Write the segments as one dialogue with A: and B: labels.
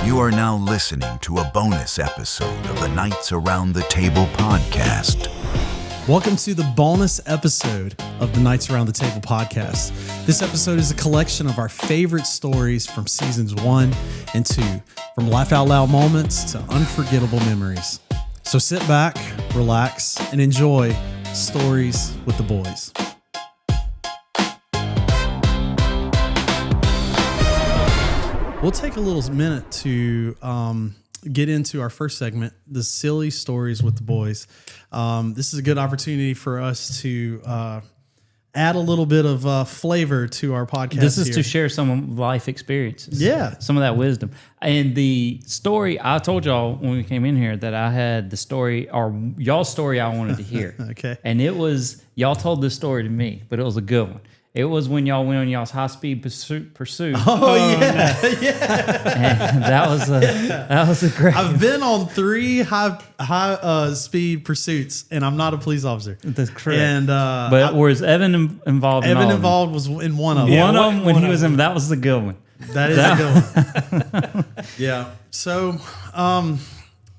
A: You are now listening to a bonus episode of the Knights Around the Table podcast.
B: Welcome to the bonus episode of the Knights Around the Table podcast. This episode is a collection of our favorite stories from seasons 1 and 2, from laugh out loud moments to unforgettable memories. So sit back, relax, and enjoy Stories with the Boys. We'll take a little minute to get into our first segment, the silly stories with the boys. This is a good opportunity for us to add a little bit of flavor to our podcast.
C: This is
B: here.
C: to share some life experiences.
B: Yeah.
C: Some of that wisdom. And the story, I told y'all when we came in here that I had the story, or y'all's story I wanted to hear.
B: Okay.
C: And it was, y'all told this story to me, but it was a good one. It was when y'all went on y'all's high-speed pursuit.
B: Oh, yeah.
C: And that was a great.
B: I've been on 3 high speed pursuits, and I'm not a police officer.
C: That's correct.
B: And
C: but was Evan involved?
B: Evan involved was in one of them.
C: One of them when he was in. That was the good one.
B: That is a good one. Yeah. So, I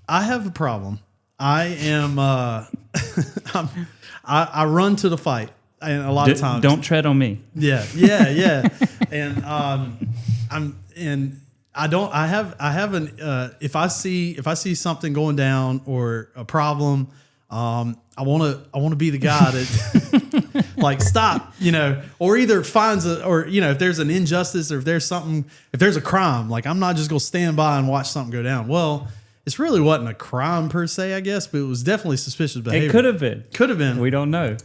B: have a problem. I am. I run to the fight, and a lot of times.
C: Don't tread on me.
B: Yeah. And I have an if I see something going down or a problem, I want to be the guy that like stop, or either finds if there's an injustice or if there's a crime, like I'm not just going to stand by and watch something go down. Well, it's really wasn't a crime per se, I guess, but it was definitely suspicious behavior.
C: It could have been.
B: Could have been.
C: We don't know.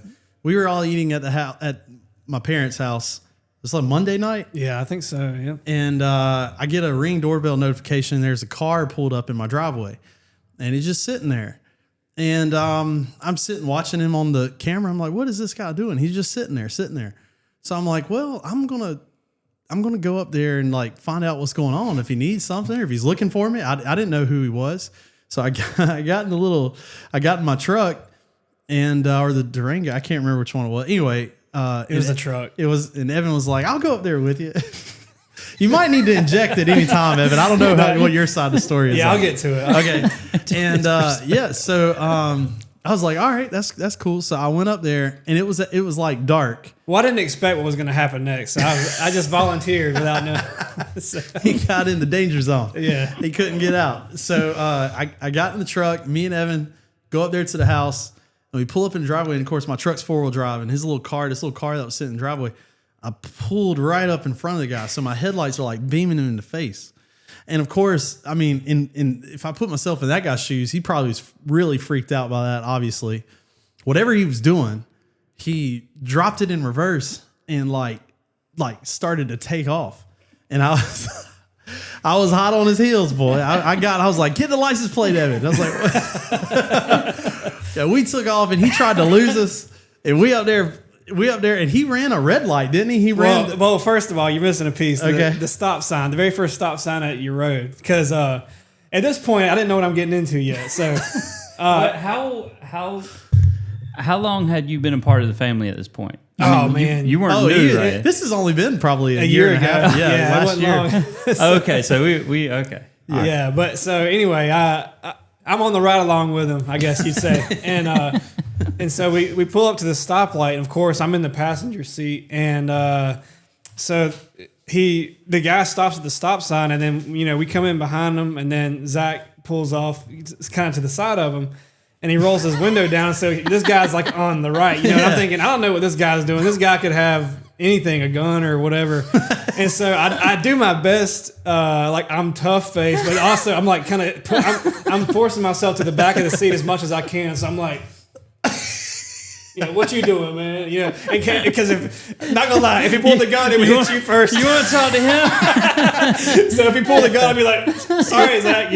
B: We were all eating at the house at my parents' house. It was like Monday night.
D: Yeah, I think so. Yeah.
B: And I get a Ring doorbell notification. There's a car pulled up in my driveway, and he's just sitting there. And I'm sitting watching him on the camera. I'm like, what is this guy doing? He's just sitting there. So I'm like, well, I'm gonna go up there and like find out what's going on. If he needs something, or if he's looking for me. I didn't know who he was. So I got in my truck. And or the Durango, I can't remember which one it was. Anyway,
D: It was the truck.
B: It was, and Evan was like, "I'll go up there with you." You might need to inject at any time, Evan. I don't know what your side of the story is.
D: Yeah, I'll get to it.
B: Okay, and so I was like, "All right, that's cool." So I went up there, and it was like dark.
D: Well, I didn't expect what was going to happen next. So I just volunteered without knowing. So,
B: He got in the danger zone.
D: Yeah.
B: He couldn't get out. So I got in the truck. Me and Evan go up there to the house. And we pull up in the driveway, and of course, my truck's 4-wheel drive, and this little car that was sitting in the driveway, I pulled right up in front of the guy, so my headlights are like beaming him in the face. And of course, I mean, if I put myself in that guy's shoes, he probably was really freaked out by that. Obviously, whatever he was doing, he dropped it in reverse and like started to take off, and I was hot on his heels, boy. I was like, get the license plate, Evan. I was like, yeah, we took off, and he tried to lose us. And we up there, and he ran a red light, didn't he? He ran.
D: Well, first of all, you're missing a piece.
B: Okay.
D: The stop sign, the very first stop sign at your road. Because at this point, I didn't know what I'm getting into yet. So,
C: But how long had you been a part of the family at this point?
D: man,
C: you weren't new, right?
B: This has only been probably a
D: year
B: and a
D: ago.
B: half. Yeah,
D: it
B: last
D: wasn't
B: year.
D: long.
C: Okay, so we okay.
D: Yeah, but so anyway, I'm on the ride along with him, I guess you'd say, and so we pull up to the stoplight, and of course I'm in the passenger seat, and so the guy stops at the stop sign, and then we come in behind him, and then Zach pulls off, it's kind of to the side of him. And he rolls his window down, so this guy's like on the right, And I'm thinking, I don't know what this guy's doing. This guy could have anything, a gun or whatever. And so I do my best, like I'm tough face, but also I'm like I'm forcing myself to the back of the seat as much as I can. So I'm like, what you doing, man? Because not gonna lie, if he pulled the gun, it would hit you first.
C: You want to talk to him?
D: So if he pulled the gun, I'd be like, sorry, Zach,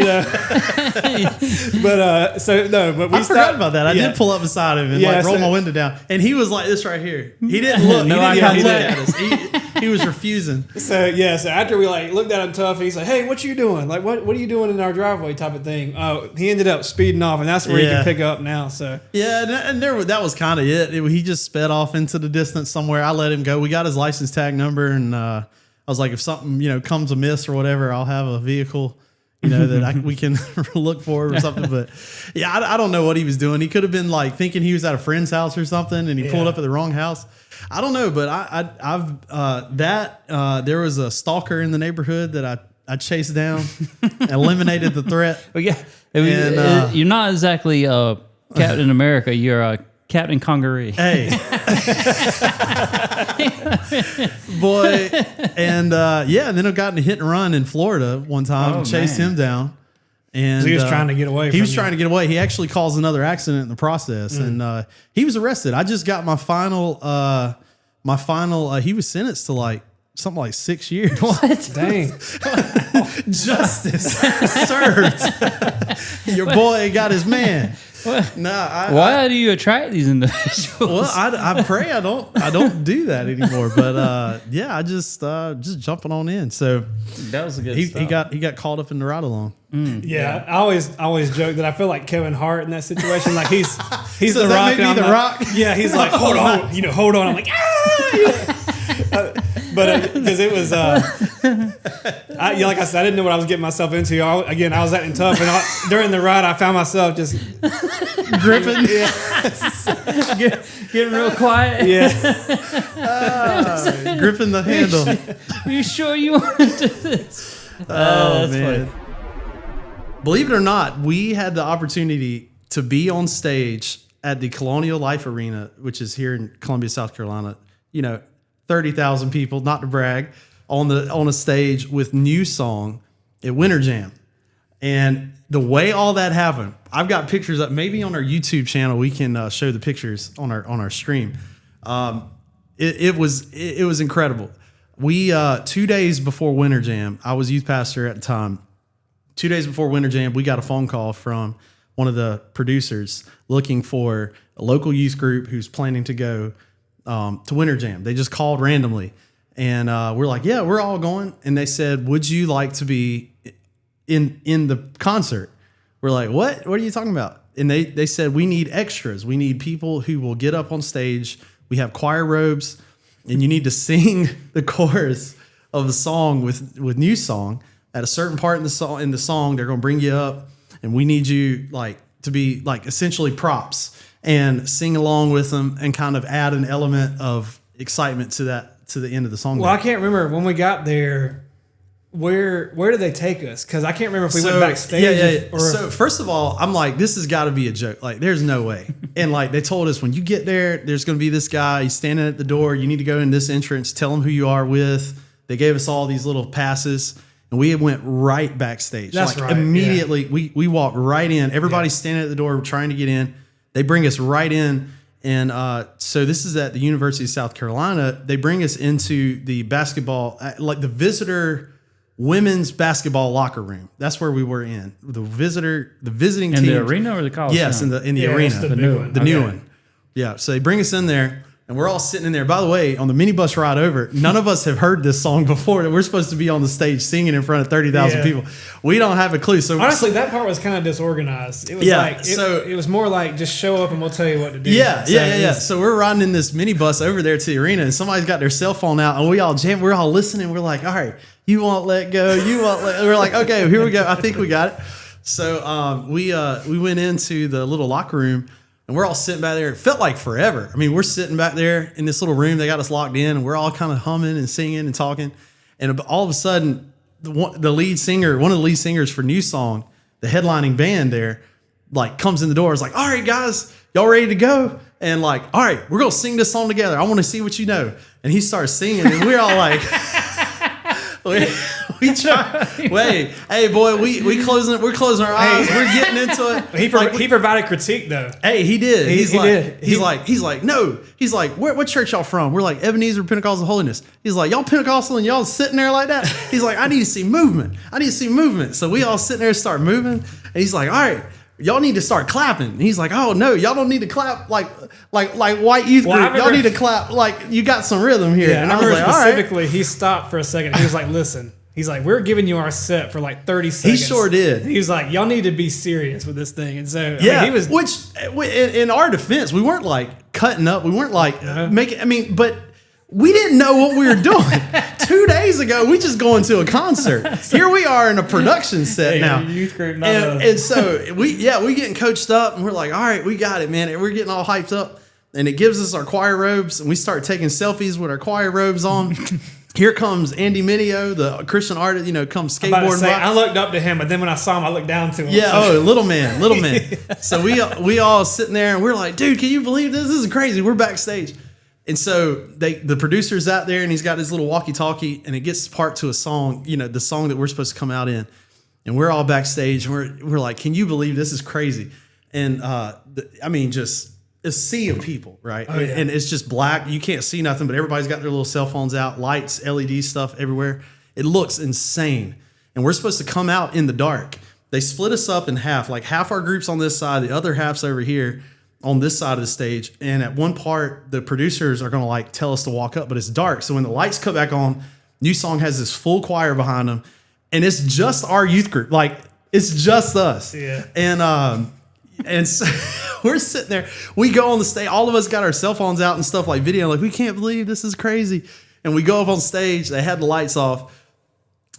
D: But we
B: I forgot about that. I did pull up beside him and roll my window down, and he was like this right here. He didn't look.
C: No
B: he didn't
C: eye
B: even look at
C: contact.
B: us. He was refusing.
D: So after we looked at him tough, he's like, "Hey, what you doing? Like, what are you doing in our driveway?" type of thing. Oh, he ended up speeding off, and that's where he can pick up now. So
B: and that was kind of it. He just sped off into the distance somewhere. I let him go. We got his license tag number, and I was like, if something comes amiss or whatever, I'll have a vehicle that we can look for or something. But yeah, I don't know what he was doing. He could have been like thinking he was at a friend's house or something, and he pulled up at the wrong house. I don't know, but there was a stalker in the neighborhood that I chased down, eliminated the threat.
C: But yeah, you're not exactly Captain America. You're Captain Congaree.
B: Hey, boy, and and then I got in a hit and run in Florida one time, chased him down, and
D: he was trying to get away.
B: He was trying to get away. He actually caused another accident in the process, and he was arrested. I just got my final. He was sentenced to like something like 6 years.
C: What?
D: Dang.
B: Justice served. Your boy got his man.
C: Why do you attract these individuals?
B: Well, I pray I don't do that anymore. But I just jumping on in. So
C: that was a good.
B: He got caught up in the ride along.
D: Yeah, I always joke that I feel like Kevin Hart in that situation. Like he's
B: so
D: the
B: that
D: Rock.
B: may be the Rock.
D: Yeah, he's like, hold on, hold on. I'm like, but because it was, like I said, I didn't know what I was getting myself into. I was acting tough, and during the ride, I found myself just
B: gripping,
C: getting real quiet.
D: Yeah,
B: gripping the handle.
C: Are you sure you want to do this?
B: Oh man! Funny. Believe it or not, we had the opportunity to be on stage at the Colonial Life Arena, which is here in Columbia, South Carolina. 30,000 people, not to brag, on a stage with New Song at Winter Jam. And the way all that happened, I've got pictures up. Maybe on our YouTube channel we can show the pictures on our stream. It was incredible. We 2 days before Winter Jam, I was youth pastor at the time. 2 days before Winter Jam, we got a phone call from one of the producers looking for a local youth group who's planning to go to Winter Jam. They just called randomly, and we're like, yeah, we're all going. And they said, would you like to be in the concert? We're like, what are you talking about? And they said, we need extras. We need people who will get up on stage. We have choir robes, and you need to sing the chorus of the song with New Song at a certain part in the song. They're going to bring you up, and we need you to be essentially props and sing along with them and kind of add an element of excitement to the end of the song.
D: Well, I can't remember when we got there. Where did they take us? Because I can't remember if we went backstage.
B: So first of all, I'm like, this has got to be a joke. Like, there's no way. And they told us when you get there, there's going to be this guy. He's standing at the door. You need to go in this entrance. Tell him who you are with. They gave us all these little passes, and we went right backstage.
D: That's right.
B: Immediately, we walked right in. Everybody's standing at the door trying to get in. They bring us right in, and so this is at the University of South Carolina. They bring us into the basketball, the visitor women's basketball locker room. That's where we were in. The visiting team.
C: In the arena or the Coliseum?
B: Yes, in the arena.
D: The new one.
B: Yeah, so they bring us in there, and we're all sitting in there. By the way, on the minibus ride over, none of us have heard this song before. That we're supposed to be on the stage singing in front of 30,000 people. We don't have a clue. So
D: honestly, that part was kind of disorganized. It was it was more like just show up and we'll tell you what to do.
B: Yeah. So we're riding in this minibus over there to the arena, and somebody's got their cell phone out, and we all jam. We're all listening. We're like, all right, you won't let go. You won't let. We're like, okay, here we go. I think we got it. So we went into the little locker room. And we're all sitting back there. It felt like forever. I mean, we're sitting back there in this little room. They got us locked in, and we're all kind of humming and singing and talking. And all of a sudden, one of the lead singers for New Song, the headlining band there, comes in the door. It's like, all right, guys, y'all ready to go? And all right, we're going to sing this song together. I want to see what you know. And he starts singing, and we're all like... We try. Wait, hey boy, we're closing our eyes. We're getting into it.
D: He provided critique though.
B: Hey, he did. He's like, no. He's like, what church y'all from? We're like Ebenezer Pentecostal Holiness. He's like, y'all Pentecostal and y'all sitting there like that. He's like, I need to see movement. So we all sitting there and start moving. And he's like, all right, y'all need to start clapping. And he's like, oh no, y'all don't need to clap like white youth group. Y'all need to clap like you got some rhythm here.
D: Yeah,
B: and
D: I remember
B: like,
D: specifically, he stopped for a second. He was like, listen. He's like, we're giving you our set for 30 seconds.
B: He sure did.
D: He was like, y'all need to be serious with this thing. And so,
B: he was. Which, in our defense, we weren't cutting up. We weren't making. But We didn't know what we were doing. 2 days ago, we just going to a concert. Here we are in a production set now.
C: Youth group,
B: And so we getting coached up, and we're like, all right, we got it, man. And we're getting all hyped up, and it gives us our choir robes, and we start taking selfies with our choir robes on. Here comes Andy Mineo, the Christian artist, comes skateboarding.
D: I looked up to him, but then when I saw him, I looked down to him.
B: Yeah, little man. So we all sitting there, and we're like, dude, can you believe this? This is crazy. We're backstage. And so the producer's out there, and he's got his little walkie-talkie, and it gets part to a song, the song that we're supposed to come out in. And we're all backstage, and we're like, can you believe this is crazy? And just a sea of people, right?
D: Oh, yeah.
B: And it's just black. You can't see nothing, but everybody's got their little cell phones out, lights, LED stuff everywhere. It looks insane. And we're supposed to come out in the dark. They split us up in half, like half our group's on this side, the other half's over here on this side of the stage. And at one part, the producers are going to tell us to walk up, but it's dark. So when the lights come back on, New Song has this full choir behind them, and it's just our youth group. It's just us.
D: Yeah.
B: And so we're sitting there. We go on the stage. All of us got our cell phones out and stuff, like video. We can't believe this is crazy. And we go up on stage. They had the lights off.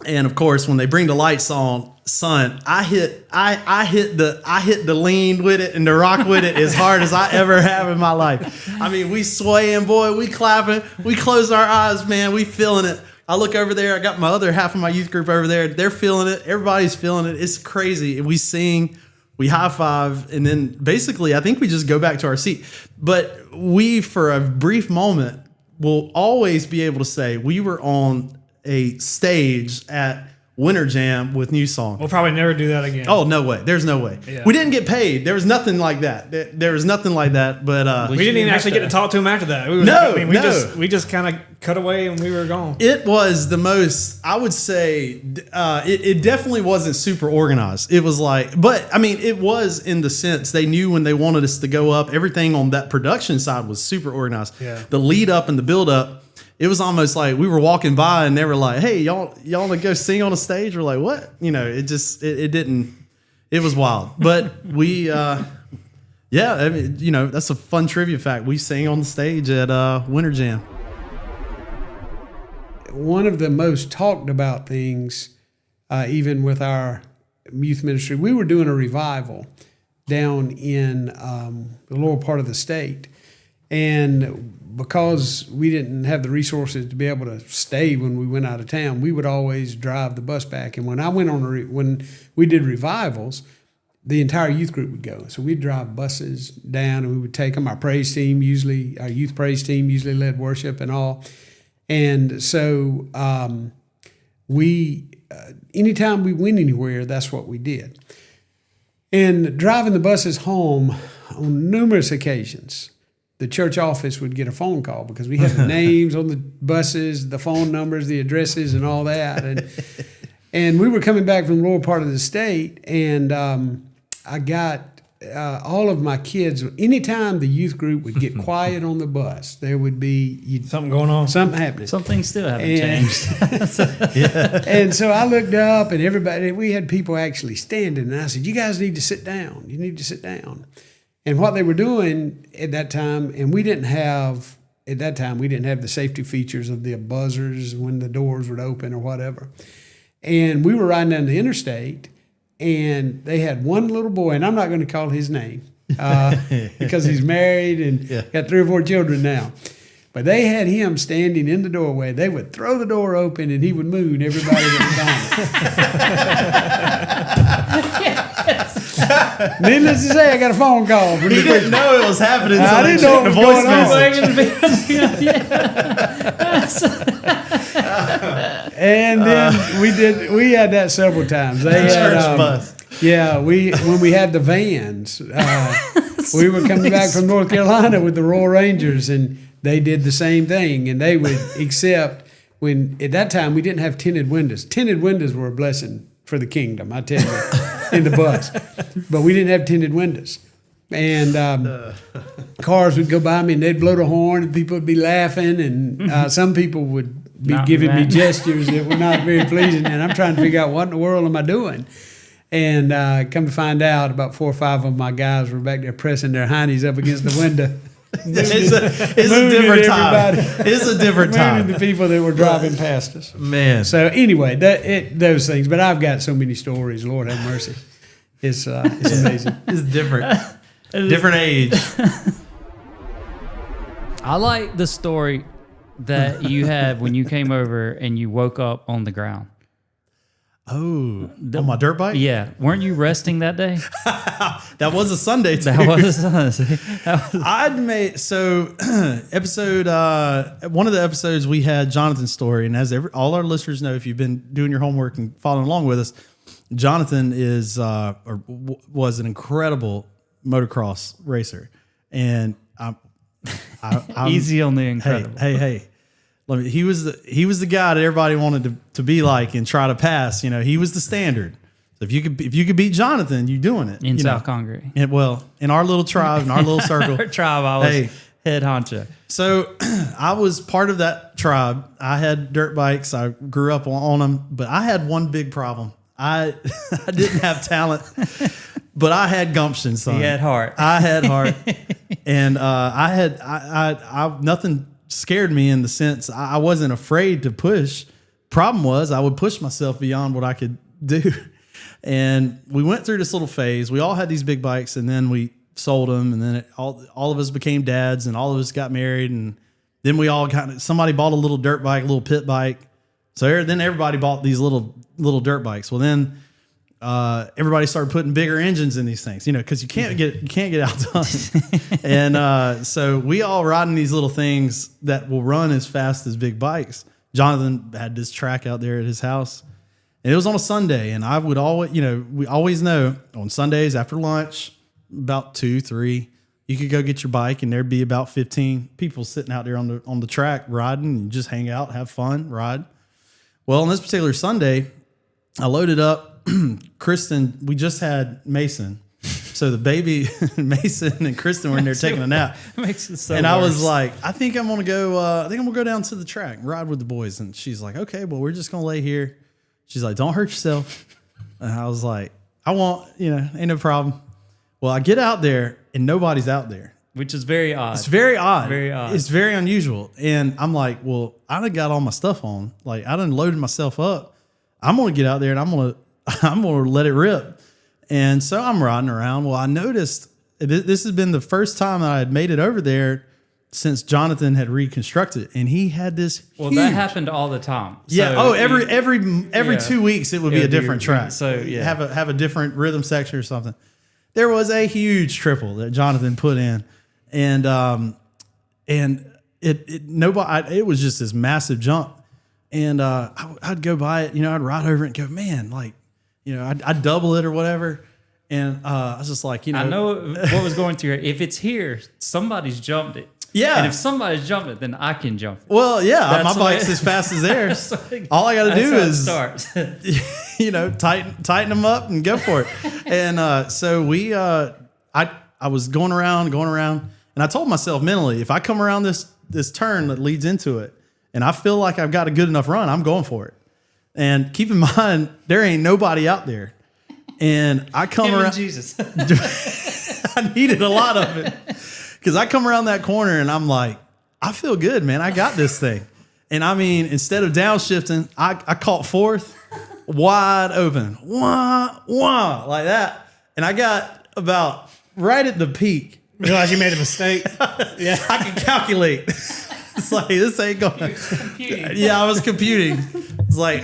B: And of course, when they bring the lights on, son, I hit the lean with it and the rock with it as hard as I ever have in my life. I mean, we swaying, boy, we clapping, we close our eyes, man, we feeling it. I look over there, I got my other half of my youth group over there. They're feeling it. Everybody's feeling it. It's crazy. And we sing, we high five, and then basically I think we just go back to our seat. But we, for a brief moment, will always be able to say we were on a stage at Winter Jam with New Song.
D: We'll probably never do that again.
B: Oh, no way. There's no way.
D: Yeah.
B: We didn't get paid. There was nothing like that. There was nothing like that. But
D: we didn't even actually get to talk to him after that. We just kind of cut away and we were gone.
B: It was the most, I would say, it definitely wasn't super organized. It was it was in the sense they knew when they wanted us to go up. Everything on that production side was super organized.
D: Yeah.
B: The lead up and the build up, it was almost like we were walking by and they were like, hey, y'all want to go sing on a stage? We're like, what? It didn't, it was wild. But we, that's a fun trivia fact. We sang on the stage at Winter Jam.
E: One of the most talked about things, even with our youth ministry, we were doing a revival down in the lower part of the state. And because we didn't have the resources to be able to stay when we went out of town, we would always drive the bus back. And when I went on when we did revivals, the entire youth group would go. So we'd drive buses down and we would take them. Our youth praise team usually led worship and all. And so anytime we went anywhere, that's what we did. And driving the buses home on numerous occasions, the church office would get a phone call because we had the names on the buses, the phone numbers, the addresses, and all that. And we were coming back from the lower part of the state, and I got all of my kids. Anytime the youth group would get quiet on the bus, there would be
D: something going on,
E: something happening.
C: Some things still haven't changed.
E: And so I looked up, and we had people actually standing, and I said, "You guys need to sit down. You need to sit down." And what they were doing at that time, and we didn't have the safety features of the buzzers when the doors would open or whatever. And we were riding down the interstate, and they had one little boy, and I'm not going to call his name because he's married and got 3 or 4 children now. But they had him standing in the doorway. They would throw the door open, and he would moon everybody that was down. Needless to say, I got a phone call.
B: He didn't know it was happening.
E: I didn't know what was going on. And then we had that several times. They had
B: church bus.
E: Yeah, when we had the vans, we were coming back from North Carolina with the Royal Rangers, and they did the same thing. And they would accept at that time we didn't have tinted windows. Tinted windows were a blessing for the kingdom, I tell you, in the bus. But we didn't have tinted windows. And cars would go by me and they'd blow the horn and people would be laughing. And some people would be giving me gestures that were not very pleasing. And I'm trying to figure out what in the world am I doing? And come to find out, about 4 or 5 of my guys were back there pressing their heinies up against the window.
B: It's a different time. It's a different time.
E: Moving the people that were driving past us.
B: Man.
E: So anyway, those things. But I've got so many stories. Lord have mercy. It's amazing.
B: It's different. Different age.
C: I like the story that you had when you came over and you woke up on the ground.
B: Oh, on my dirt bike?
C: Yeah. Weren't you resting that day?
B: That was a Sunday too.
C: That was
B: I'd made episode one of the episodes we had Jonathan's story, and as all our listeners know, if you've been doing your homework and following along with us, Jonathan was an incredible motocross racer, and I'm
C: easy on the incredible.
B: Hey. He was the guy that everybody wanted to be like and try to pass. You know, he was the standard. So if you could beat Jonathan, you're doing it
C: In South Congaree.
B: And well, in our little tribe, in our little circle,
C: Our tribe, I was head honcho.
B: So I was part of that tribe. I had dirt bikes. I grew up on them, but I had one big problem. I didn't have talent, but I had gumption, son.
C: He had heart.
B: I had heart, and nothing scared me in the sense I wasn't afraid to push. Problem was I would push myself beyond what I could do. And we went through this little phase. We all had these big bikes, and then we sold them, and then all of us became dads, and all of us got married, and then we all somebody bought a little dirt bike, a little pit bike. So then everybody bought these little dirt bikes. Well, then everybody started putting bigger engines in these things, because you can't get outdone. And so we all riding these little things that will run as fast as big bikes. Jonathan had this track out there at his house, and it was on a Sunday. And I would always, we always know on Sundays after lunch, about 2-3, you could go get your bike, and there'd be about 15 people sitting out there on the track riding, and you just hang out, have fun, ride. Well, on this particular Sunday, I loaded up. Kristen, we just had Mason. So the baby, Mason and Kristen were in there taking a nap.
C: Makes it so
B: and
C: worse.
B: I was like, I think I'm gonna go down to the track and ride with the boys. And she's like, okay, well, we're just gonna lay here. She's like, don't hurt yourself. And I was like, I won't, ain't no problem. Well, I get out there and nobody's out there.
C: Which is very odd.
B: It's very odd.
C: Very odd.
B: It's very unusual. And I'm like, well, I done got all my stuff on. Like, I done loaded myself up. I'm gonna get out there and I'm gonna let it rip. And so I'm riding around. Well, I noticed this has been the first time that I had made it over there since Jonathan had reconstructed, and he had this.
C: Well,
B: huge,
C: that happened all the time.
B: yeah.
C: So
B: Every 2 weeks it would be a different track.
C: So yeah,
B: have a different rhythm section or something. There was a huge triple that Jonathan put in, and it was just this massive jump. And I'd go by it, I'd ride over it and go, man, like, I'd double it or whatever. And I was just like,
C: I know what was going through here. If it's here, somebody's jumped it.
B: Yeah.
C: And if somebody's jumped it, then I can jump it.
B: Well, yeah,
C: That's
B: my
C: the
B: bike's
C: way-
B: as fast as theirs. All I got to do is
C: start.
B: tighten them up and go for it. And so I was going around, and I told myself mentally, if I come around this turn that leads into it, and I feel like I've got a good enough run, I'm going for it. And keep in mind, there ain't nobody out there. And I come around.
C: Jesus.
B: I needed a lot of it. Because I come around that corner and I'm like, I feel good, man. I got this thing. And I mean, instead of downshifting, I caught fourth, wide open. Wah, wah, like that. And I got about right at the peak.
D: Realize you made a mistake.
B: Yeah, I can calculate. It's like, this ain't gonna. Yeah, I was computing. It's like,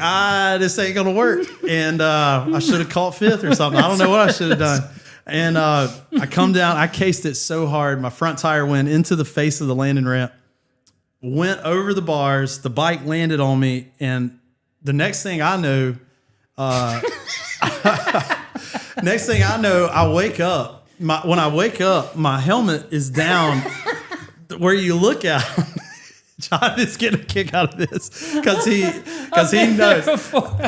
B: this ain't gonna work. And I should have caught fifth or something. I don't know what I should have done. And I come down, I cased it so hard. My front tire went into the face of the landing ramp, went over the bars. The bike landed on me. And the next thing I know, I wake up. When I wake up, my helmet is down where you look at. John is getting a kick out of this because he knows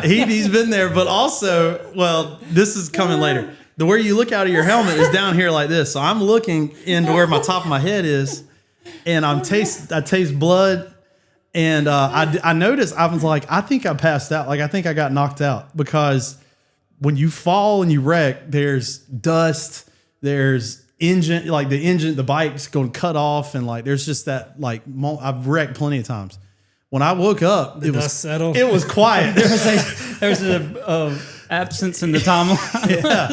B: he's been there, but also, well, this is coming later. The where you look out of your helmet is down here like this. So I'm looking into where my top of my head is, and I taste blood, and I noticed, I was like, I think I passed out. Like, I think I got knocked out, because when you fall and you wreck, there's dust, there's engine, like the bike's going to cut off, and like there's just that like I've wrecked plenty of times. When I woke up, it was
D: settled.
B: It was quiet.
C: There's a absence in the timeline.
B: Yeah.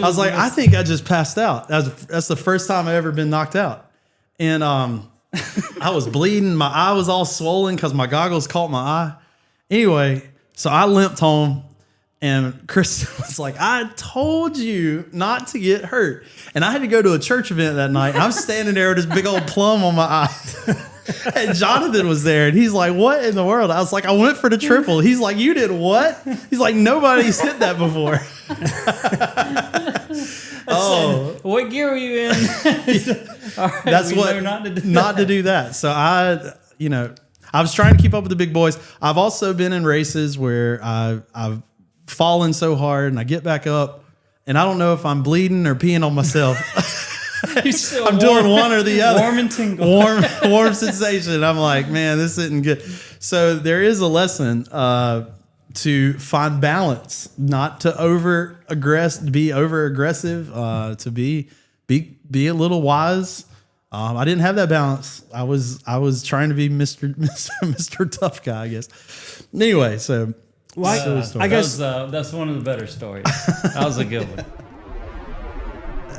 B: I was like, I think I just passed out. That's the first time I've ever been knocked out, and I was bleeding. My eye was all swollen because my goggles caught my eye. Anyway, so I limped home. And Chris was like, I told you not to get hurt. And I had to go to a church event that night. And I'm standing there with this big old plum on my eye. And Jonathan was there. And he's like, what in the world? I was like, I went for the triple. He's like, you did what? He's like, nobody's hit that before.
C: Oh, what gear were you in? All right,
B: that's what, not to do that. So I was trying to keep up with the big boys. I've also been in races where I've fallen so hard and I get back up and I don't know if I'm bleeding or peeing on myself. I'm doing one or the other.
C: Warm and tingle.
B: Warm sensation. I'm like, man, this isn't good. So there is a lesson to find balance, not to be over aggressive, to be a little wise. I didn't have that balance. I was trying to be Mr. Tough Guy, I guess. Anyway, so.
D: I guess
C: that's one of the better stories. That was a good one.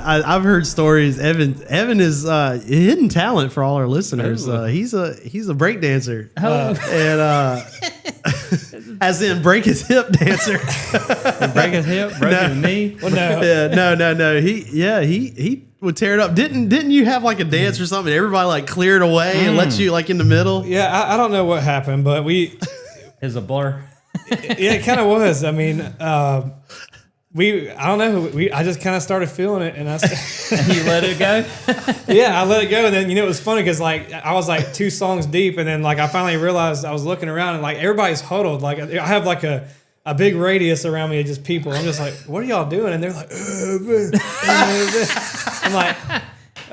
F: I've heard stories. Evan is a hidden talent for all our listeners. He's a break dancer, and as in break his hip dancer.
C: Break his hip, break his knee.
D: Well, no.
F: No. He would tear it up. Didn't you have like a dance or something? Everybody like cleared away and let you like in the middle.
D: Yeah, I don't know what happened, but
C: Is a blur.
D: Yeah, it kind of was. I mean, I don't know. I just kind of started feeling it, and
C: You let it go.
D: Yeah, I let it go, and then it was funny because like I was like 2 songs deep, and then like I finally realized I was looking around and like everybody's huddled. Like I have like a big radius around me of just people. I'm just like, what are y'all doing? And they're like, I'm like,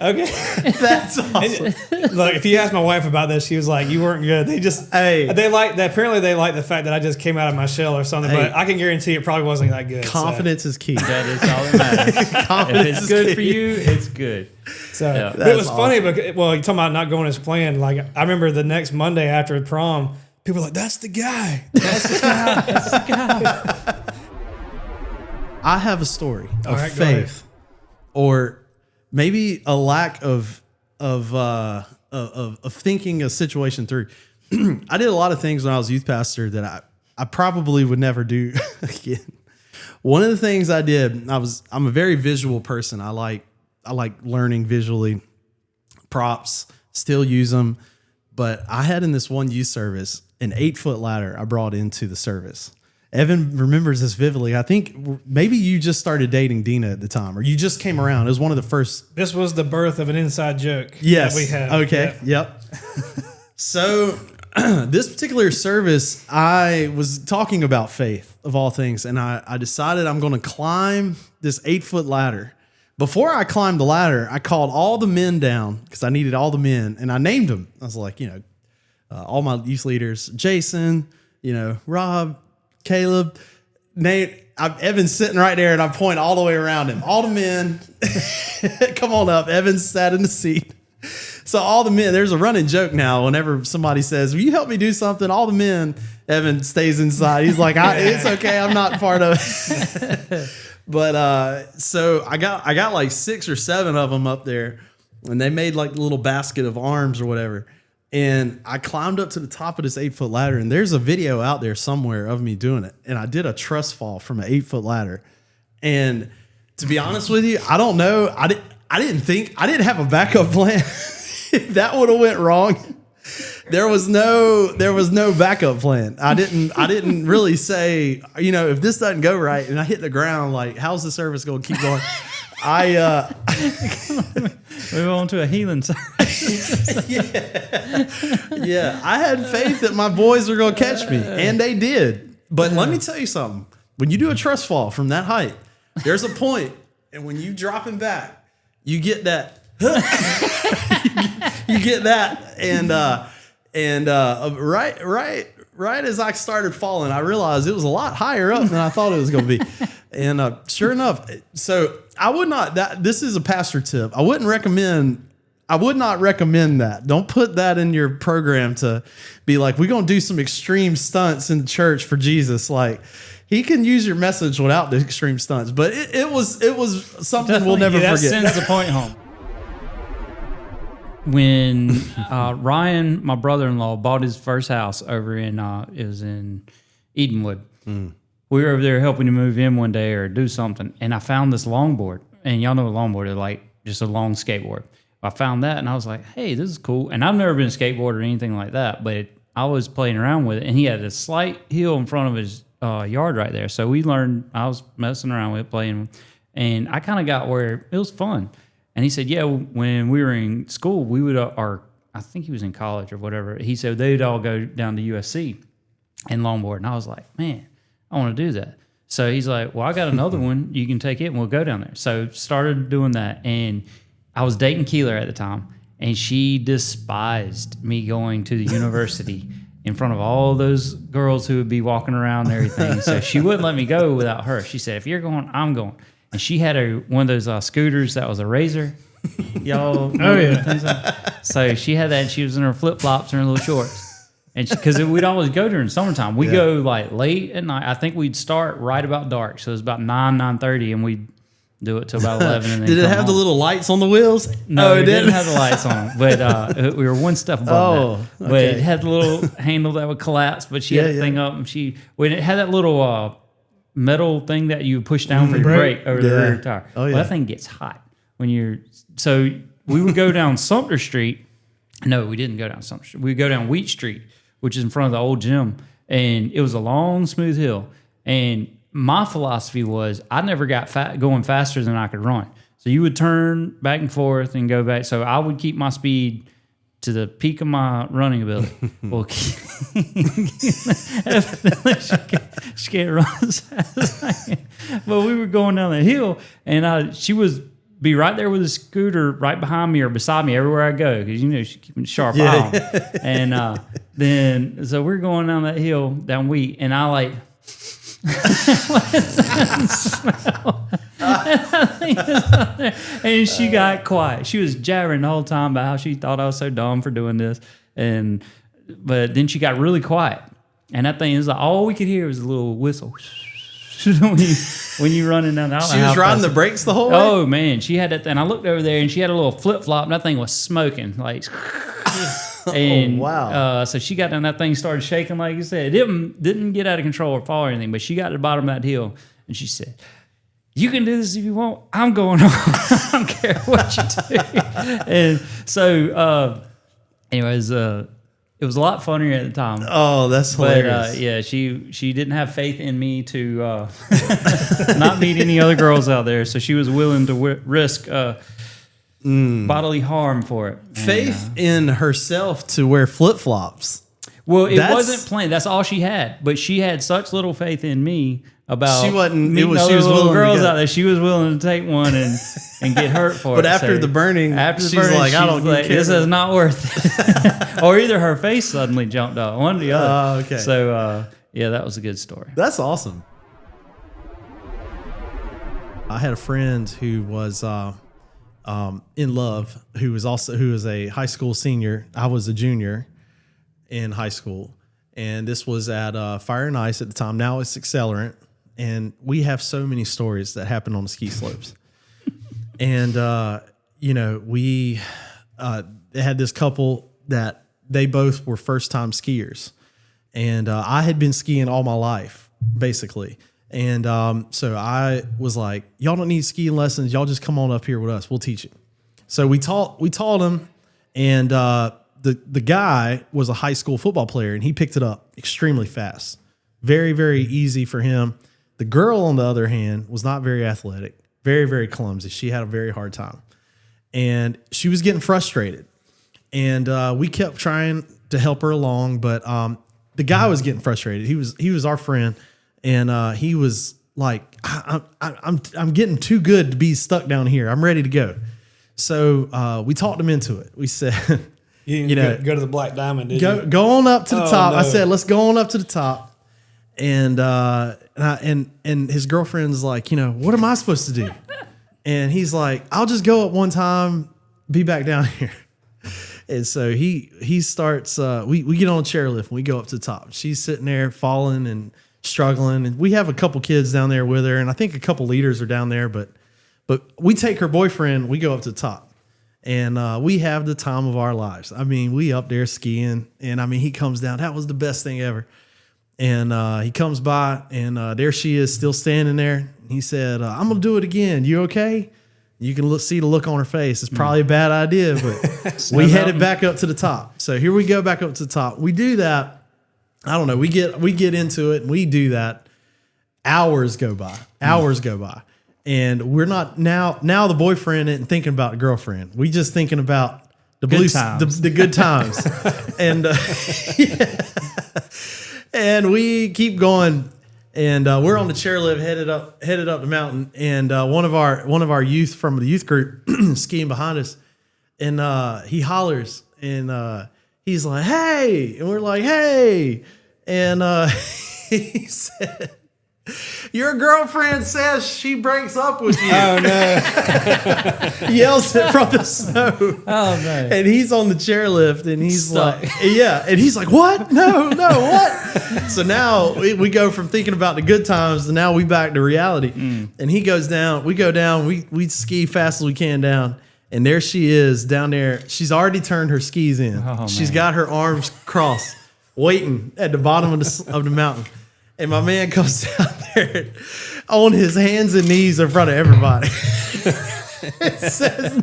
D: okay,
B: That's awesome.
D: Look, if you ask my wife about this, she was like, "You weren't good." They like that. Apparently, they like the fact that I just came out of my shell or something. But I can guarantee it probably wasn't that good.
F: Confidence is key.
C: That is all that matters. If it's good for you, it's good.
D: So
C: Yeah.
D: but it was funny because you're talking about not going as planned. Like I remember the next Monday after prom, people were like, "That's the guy. That's the guy. That's the guy."
B: I have a story of
D: right, go ahead.
B: faith, or maybe a lack of thinking a situation through. I did a lot of things when I was youth pastor that I probably would never do again. One of the things I did, I'm a very visual person. I like learning visually, props, still use them. But I had in this one youth service an 8-foot ladder I brought into the service. Evan remembers this vividly. I think maybe you just started dating Dina at the time, or you just came around. It was one of the first.
D: This was the birth of an inside joke.
B: Yes.
D: That we had.
B: Okay. Yep. So this particular service, I was talking about faith of all things, and I decided I'm going to climb this 8-foot ladder. Before I climbed the ladder, I called all the men down because I needed all the men, and I named them. I was like, all my youth leaders, Jason, Rob, Caleb, Nate. Evan's sitting right there, and I point all the way around him. All the men, come on up. Evan sat in the seat. So all the men, there's a running joke now. Whenever somebody says, "Will you help me do something?" All the men, Evan stays inside. He's like, "It's okay. I'm not part of it." But so I got like 6 or 7 of them up there, and they made like a little basket of arms or whatever. And I climbed up to the top of this 8-foot ladder, and there's a video out there somewhere of me doing it. And I did a trust fall from an 8-foot ladder. And to be honest with you, I don't know. I didn't have a backup plan. If that would have went wrong, there was no backup plan. I didn't really say, if this doesn't go right and I hit the ground, like, how's the service going to keep going?
C: Move on to a healing service.
B: Yeah. I had faith that my boys were going to catch me, and they did. But let me tell you something. When you do a trust fall from that height, there's a point, and when you drop him back, you get that. you get that, and right as I started falling, I realized it was a lot higher up than I thought it was going to be. And sure enough, so I would not. This is a pastor tip. I would not recommend that. Don't put that in your program to be like, we're gonna do some extreme stunts in the church for Jesus. Like, he can use your message without the extreme stunts, but it was something we'll never
C: that
B: forget.
C: sends the point home. When Ryan, my brother-in-law, bought his first house over in it was in Edenwood. We were over there helping him move in one day or do something, and I found this longboard. And y'all know a longboard is like just a long skateboard. I found that, and I was like, "Hey, this is cool." And I've never been a skateboarder or anything like that, but I was playing around with it, and he had a slight hill in front of his yard right there. So we learned. I was messing around with it, playing, and I kind of got where it was fun. And he said, "Yeah, when we were in school, we would, or I think he was in college or whatever. He said they'd all go down to USC and longboard." And I was like, "Man, I want to do that." So he's like, "Well, I got another one. You can take it and we'll go down there." So started doing that. And I was dating Keeler at the time, and she despised me going to the university in front of all those girls who would be walking around and everything. So she wouldn't let me go without her. She said, "If you're going, I'm going." And she had one of those scooters that was a Razor. Y'all know So she had that, and she was in her flip-flops and her little shorts. And because we'd always go during summertime. We go like late at night. I think we'd start right about dark. So it was about 9:30, and we'd do it till about 11. And then
B: Did it
C: come
B: have
C: home.
B: the little lights on the wheels?
C: No, it didn't
B: didn't
C: have the lights on them. But we were one step above that. But it had the little handle that would collapse, but she had the thing up, and when it had that little metal thing that you push down for your brake over the rear tire.
B: Oh, yeah.
C: Well, that thing gets hot when you're. So we would go down Sumter Street. No, we didn't go down Sumter Street. We would go down Wheat Street, which is in front of the old gym, and it was a long, smooth hill. And my philosophy was I never got going faster than I could run. So you would turn back and forth and go back. So I would keep my speed to the peak of my running ability. Well, she can't run as fast as I can. But we were going down the hill, and she would be right there with a scooter right behind me or beside me everywhere I go, because she's keeping a sharp eye on me. And then so we're going down that hill down Wheat, and I like and she got quiet. She was jabbering the whole time about how she thought I was so dumb for doing this, but then she got really quiet, and that thing is like all we could hear was a little whistle when you running down.
B: She was riding the brakes the whole way.
C: Oh man, she had that thing. I looked over there, and she had a little flip flop, and that thing was smoking like. And
B: wow!
C: So she got down, that thing started shaking, like you said. It didn't get out of control or fall or anything, but she got to the bottom of that hill, and she said, "You can do this if you want. I'm going on. I don't care what you do." And so, anyways, it was a lot funnier at the time.
B: Oh, that's hilarious.
C: But yeah, she didn't have faith in me to not meet any other girls out there, so she was willing to risk bodily harm for it.
B: Faith in herself to wear flip-flops.
C: Well, it wasn't planned. That's all she had. But she had such little faith in me about
B: she wasn't.
C: meeting
B: It was,
C: other
B: she was
C: little
B: willing
C: girls
B: to
C: out there. She was willing to take one and get hurt for it.
B: But after the burning, she's like, "I don't care.
C: This is not worth it." Or either her face suddenly jumped up. One or the other.
B: Oh, okay.
C: So yeah, that was a good story.
B: That's awesome. I had a friend who was in love, who was a high school senior. I was a junior in high school, and this was at Fire and Ice at the time. Now it's Accelerant, and we have so many stories that happen on the ski slopes. And we had this couple that they both were first time skiers, and I had been skiing all my life, basically. And so I was like, "Y'all don't need skiing lessons. Y'all just come on up here with us. We'll teach you." So we taught them, and the guy was a high school football player, and he picked it up extremely fast. Very, very easy for him. The girl, on the other hand, was not very athletic, very, very clumsy. She had a very hard time, and she was getting frustrated. And we kept trying to help her along, but the guy was getting frustrated. He was our friend. And he was like, I'm getting too good to be stuck down here. I'm ready to go. So we talked him into it. We said,
D: you didn't go to the Black Diamond, did you?
B: Go on up to the top.
D: No.
B: I said, let's go on up to the top. and his girlfriend's like, what am I supposed to do? And he's like, I'll just go up one time, be back down here. And so he starts, we get on a chairlift and we go up to the top. She's sitting there falling and struggling. And we have a couple kids down there with her. And I think a couple leaders are down there, but we take her boyfriend, we go up to the top. And we have the time of our lives. I mean, we up there skiing, and I mean, he comes down. That was the best thing ever. And he comes by, and there she is, still standing there. He said, "I'm gonna do it again. You okay?" You can see the look on her face. It's probably a bad idea, but we headed back up to the top. So here we go back up to the top. We do that. I don't know. We get into it, and we do that. Hours go by. And we're not now the boyfriend isn't thinking about the girlfriend. We just thinking about the
C: Good times.
B: the good times. And and we keep going, and we're on the chairlift headed up the mountain, and one of our youth from the youth group skiing behind us, and he hollers, and he's like, "Hey," and we're like, "Hey," and he said, "Your girlfriend says she breaks up with you."
D: Oh no!
B: Yells it from the snow.
C: Oh no!
B: And he's on the chairlift, and he's
C: Stuck.
B: like, "Yeah," and he's like, "What? No, what?" So now we go from thinking about the good times to now we back to reality. And he goes down, we go down, we ski fast as we can down, and there she is down there. She's already turned her skis in.
C: Oh,
B: She's
C: man.
B: got her arms crossed, waiting at the bottom of the mountain. And my man comes down there on his hands and knees in front of everybody. It says,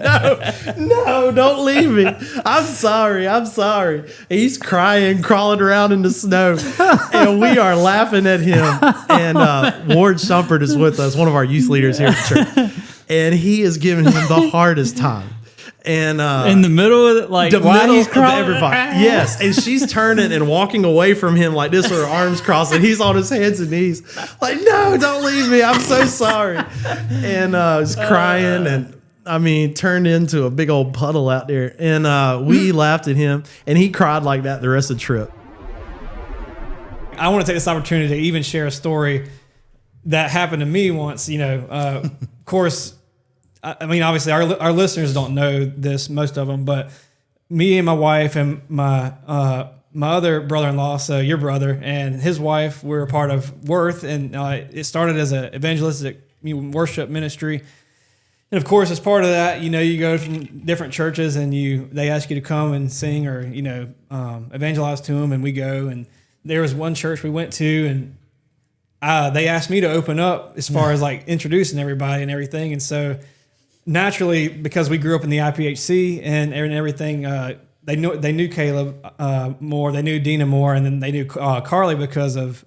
B: no, don't leave me. I'm sorry. And he's crying, crawling around in the snow. And we are laughing at him. And Ward Shumpert is with us, one of our youth leaders here at church. And he is giving him the hardest time. And
C: In the middle of it, like,
B: the
C: why
B: middle
C: he's
B: of
C: crawling?
B: everybody. Yes. And she's turning and walking away from him like this with her arms crossed, and he's on his hands and knees. Like, no, don't leave me. I'm so sorry. And was crying, and I mean, turned into a big old puddle out there. And we laughed at him, and he cried like that the rest of the trip.
D: I want to take this opportunity to even share a story that happened to me once. Of course, I mean, obviously, our listeners don't know this, most of them, but me and my wife and my other brother-in-law, so your brother and his wife, we're a part of Worth, and it started as an evangelistic worship ministry. And of course, as part of that, you go from different churches, and they ask you to come and sing or evangelize to them, and we go. And there was one church we went to, and they asked me to open up as far as like introducing everybody and everything, and so. Naturally, because we grew up in the IPHC and everything, they knew Caleb more, they knew Dina more, and then they knew Carly because of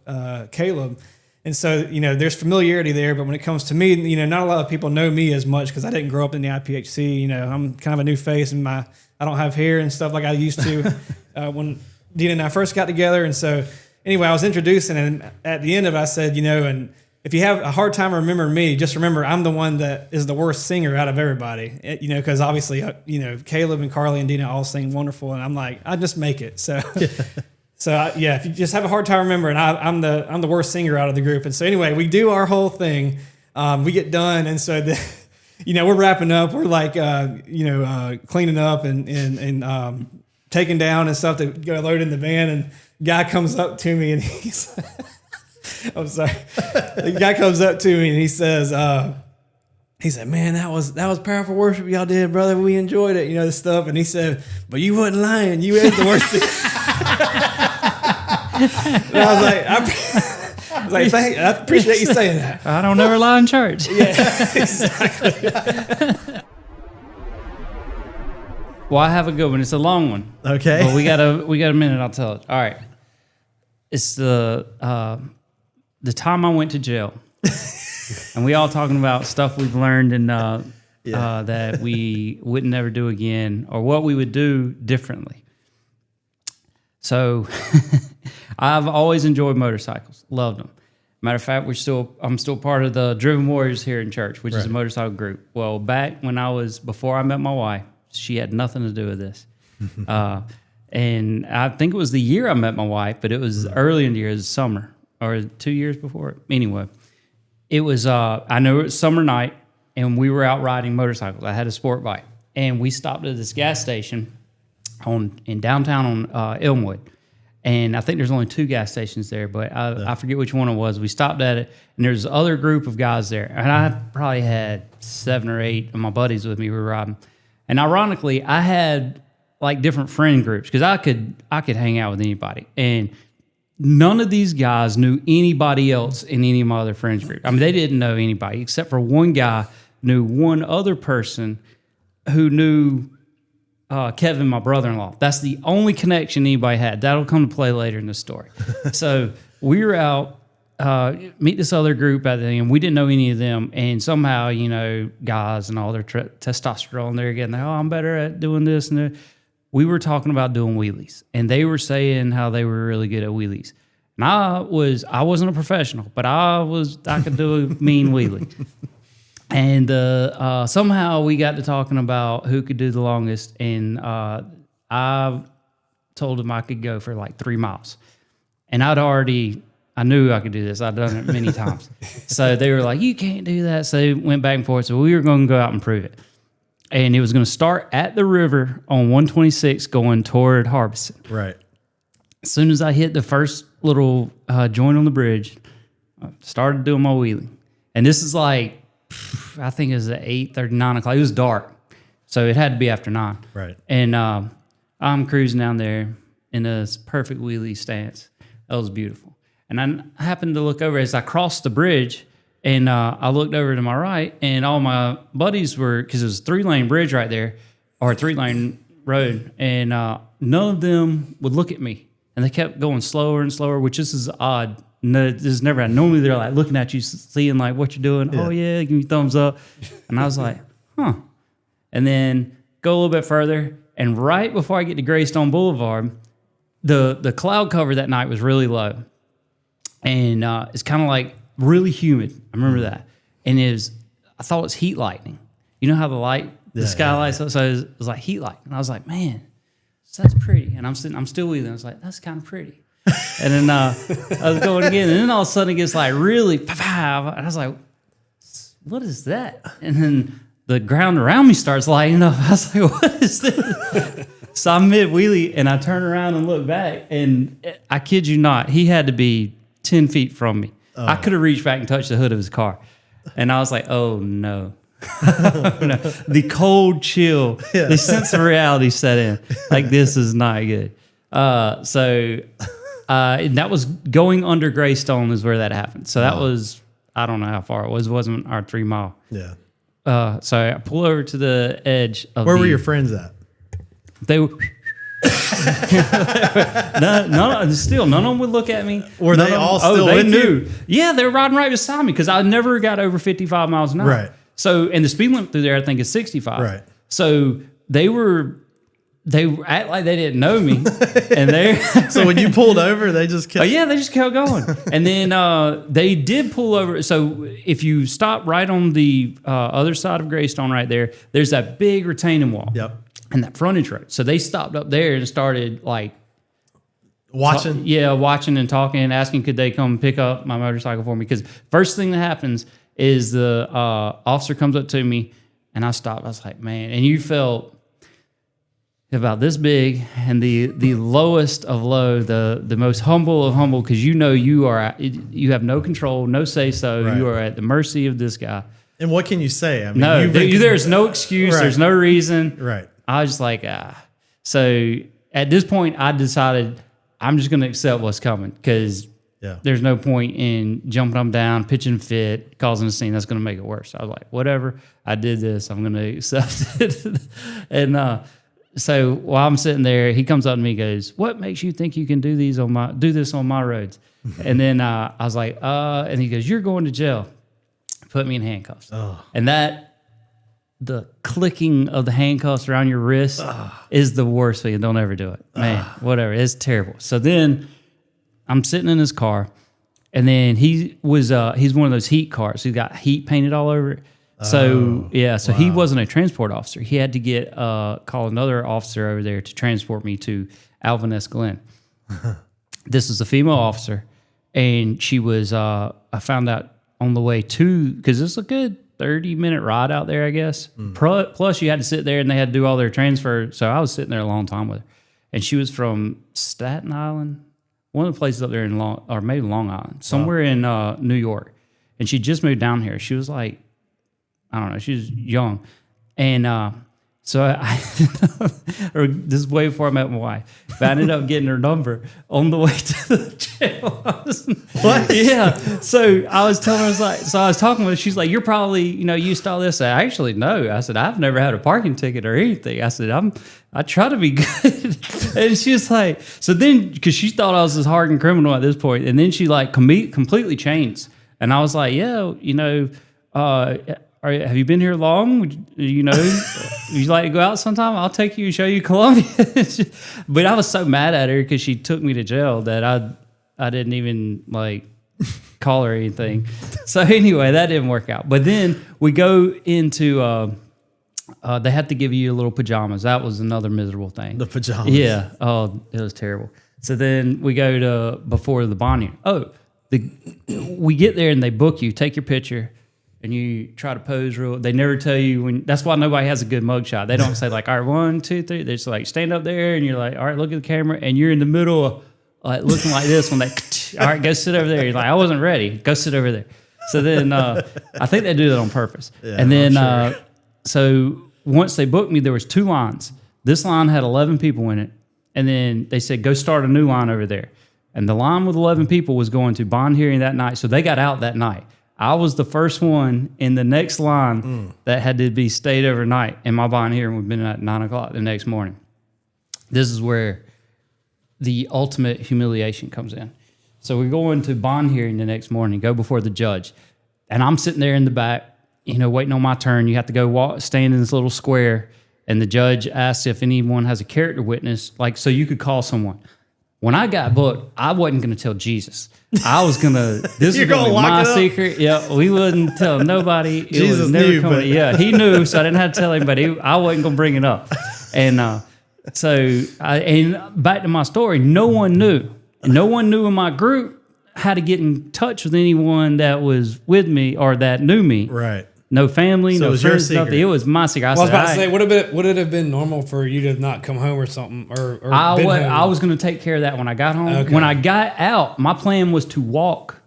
D: Caleb. And so, there's familiarity there. But when it comes to me, not a lot of people know me as much because I didn't grow up in the IPHC. I'm kind of a new face, and I don't have hair and stuff like I used to when Dina and I first got together. And so, anyway, I was introducing, and at the end of it, I said, and if you have a hard time remembering me, just remember I'm the one that is the worst singer out of everybody. Because obviously, Caleb and Carly and Dina all sing wonderful, and I'm like, I just make it. So, if you just have a hard time remembering, I'm the worst singer out of the group. And so anyway, we do our whole thing. We get done, and so we're wrapping up. We're like, cleaning up and taking down and stuff to go load in the van. And guy comes up to me and he's. I'm sorry. The guy comes up to me and he says, "Man, that was powerful worship y'all did, brother. We enjoyed it, this stuff." And he said, "But you wasn't lying. You had the worst." And I was like, "Thank you. I appreciate you saying that."
C: I don't ever lie in church.
D: Yeah, exactly.
C: Well, I have a good one. It's a long one.
B: Okay.
C: But we got a minute. I'll tell it. All right. It's the time I went to jail, and we all talking about stuff we've learned and that we would never do again, or what we would do differently. So, I've always enjoyed motorcycles, loved them. Matter of fact, I'm still part of the Driven Warriors here in church, which is a motorcycle group. Well, back when before I met my wife, she had nothing to do with this. And I think it was the year I met my wife, but it was early in the year, it was summer. or 2 years before. Anyway, it was, I know it was summer night, and we were out riding motorcycles. I had a sport bike, and we stopped at this gas station in downtown on Elmwood. And I think there's only 2 gas stations there, but I forget which one it was. We stopped at it, and there's other group of guys there. And I probably had 7 or 8 of my buddies with me. We were riding. And ironically, I had like different friend groups because I could hang out with anybody. And none of these guys knew anybody else in any of my other friends group. I mean, they didn't know anybody except for one guy knew one other person who knew Kevin, my brother-in-law. That's the only connection anybody had. That'll come to play later in the story. So we were out, meet this other group at the end. We didn't know any of them. And somehow, you know, guys and all their testosterone, they're getting there, oh, I'm better at doing this. And we were talking about doing wheelies. And they were saying how they were really good at wheelies. And I wasn't a professional, but I could do a mean wheelie. And somehow we got to talking about who could do the longest, and I told him I could go for like 3 miles. And I knew I could do this. I'd done it many times. So they were like, you can't do that. So they went back and forth. So we were going to go out and prove it. And it was going to start at the river on 126 going toward Harbison.
F: Right.
C: As soon as I hit the first little joint on the bridge, I started doing my wheelie. And this is like, I think it was at 8:30, 9 o'clock. It was dark, so it had to be after 9.
F: Right.
C: And I'm cruising down there in this perfect wheelie stance. That was beautiful. And I happened to look over as I crossed the bridge, and I looked over to my right, and all my buddies were, because it was a 3-lane bridge right there, or a 3-lane road, and none of them would look at me. And they kept going slower and slower, which this is odd. No, this is never happened. Normally they're like looking at you, seeing like what you're doing. Yeah. Oh yeah, give me thumbs up. And I was like, huh. And then go a little bit further, and right before I get to Greystone Boulevard, the cloud cover that night was really low, and it's kind of like really humid. I remember that, and I thought it was heat lightning. You know how the sky lights up, so it was like heat lightning. And I was like, man, that's pretty. And I'm still wheeling. I was like, that's kind of pretty. And then I was going again, and then all of a sudden it gets like really, and I was like, what is that? And then the ground around me starts lighting up. I was like, what is this? So I'm mid wheelie, and I turn around and look back, and I kid you not, he had to be 10 feet from me. I could have reached back and touched the hood of his car. And I was like, oh no. No. The cold chill, the sense of reality set in. Like, this is not good. And that was going under Greystone is where that happened. So that was, I don't know how far it was. It wasn't our 3 mile.
F: Yeah.
C: So I pull over to the edge of
F: Where were your friends at?
C: They were... none of them would look at me.
F: Were they all still
C: they
F: with
C: knew.
F: you?
C: Yeah, they were riding right beside me because I never got over 55 miles an hour.
F: Right.
C: So, and the speed limit through there, I think, is 65.
F: Right.
C: So they act like they didn't know me, and they.
F: So when you pulled over, they just kept.
C: Oh yeah, they just kept going, and then they did pull over. So if you stop right on the other side of Greystone, right there, there's that big retaining wall.
F: Yep.
C: And that frontage road. So they stopped up there and started like
F: watching.
C: Watching and talking, asking could they come pick up my motorcycle for me. Because first thing that happens is the officer comes up to me, and I stopped. I was like, man, and you felt about this big, and the lowest of low, the most humble of humble, because you know you have no control, no say so. Right. You are at the mercy of this guy.
F: And what can you say? I mean,
C: no, there's no excuse. Right. There's no reason.
F: Right.
C: I was just like, So at this point, I decided I'm just going to accept what's coming because there's no point in jumping them down, pitching fit, causing a scene. That's going to make it worse. I was like, whatever. I did this. I'm going to accept it. And so while I'm sitting there, he comes up to me and goes, what makes you think you can do this on my roads? And then I was like, and he goes, you're going to jail. Put me in handcuffs. Oh. And the clicking of the handcuffs around your wrist is the worst thing. Don't ever do it. Man, whatever. It's terrible. So then I'm sitting in his car, and then he's one of those heat cars. He's got heat painted all over it. So he wasn't a transport officer. He had to call another officer over there to transport me to Alvin S. Glenn. This is a female officer, and she was. I found out on the way to, because it's a good 30-minute ride out there, I guess. Plus, you had to sit there, and they had to do all their transfer. So I was sitting there a long time with her, and she was from Staten Island, one of the places up there in Long Island, somewhere in New York, and she just moved down here. She was like, I don't know, she was young, and so or this is way before I met my wife, but I ended up getting her number on the way to the jail. What? Yeah. So I was telling her, I was talking with her. She's like, you're probably, used to all this. I actually, no. I said, I've never had a parking ticket or anything. I said, I try to be good. And she was like, so then, because she thought I was this hardened criminal at this point, and then she like completely changed. And I was like, yeah, have you been here long? Would you like to go out sometime? I'll take you and show you Columbia. But I was so mad at her because she took me to jail that I didn't even like call her or anything. So anyway, that didn't work out. But then we go into they had to give you your little pajamas. That was another miserable thing.
B: The pajamas.
C: Yeah. Oh, it was terrible. So then we go to before the bond hearing. We get there and they book you, take your picture. And you try to pose real. They never tell you when. That's why nobody has a good mugshot. They don't say like, all right, 1, 2, 3. They just like stand up there, and you're like, all right, look at the camera, and you're in the middle of like looking like this when they. All right, go sit over there. You're like, I wasn't ready. Go sit over there. So then I think they do that on purpose. Yeah, and then sure. So once they booked me, there was 2 lines. This line had 11 people in it, and then they said, go start a new line over there. And the line with 11 people was going to bond hearing that night, so they got out that night. I was the first one in the next line that had to be stayed overnight, and my bond hearing would have been at 9 o'clock the next morning. This is where the ultimate humiliation comes in. So we go into bond hearing the next morning, go before the judge, and I'm sitting there in the back, waiting on my turn. You have to go stand in this little square, and the judge asks if anyone has a character witness, like so you could call someone. When I got booked, I wasn't going to tell Jesus. I was going to, this is going to be my secret. Yeah, we wouldn't tell nobody. It
B: Jesus
C: was never
B: knew,
C: coming. Yeah, he knew, so I didn't have to tell anybody. I wasn't going to bring it up. And and back to my story, no one knew. No one knew in my group how to get in touch with anyone that was with me or that knew me.
B: Right.
C: No family,
B: So it
C: no
B: was your
C: friends, nothing.
B: secret.
C: It was my secret.
D: I was about to say, would it have been normal for you to not come home or something? Or
C: I was going to take care of that when I got home.
D: Okay.
C: When I got out, my plan was to walk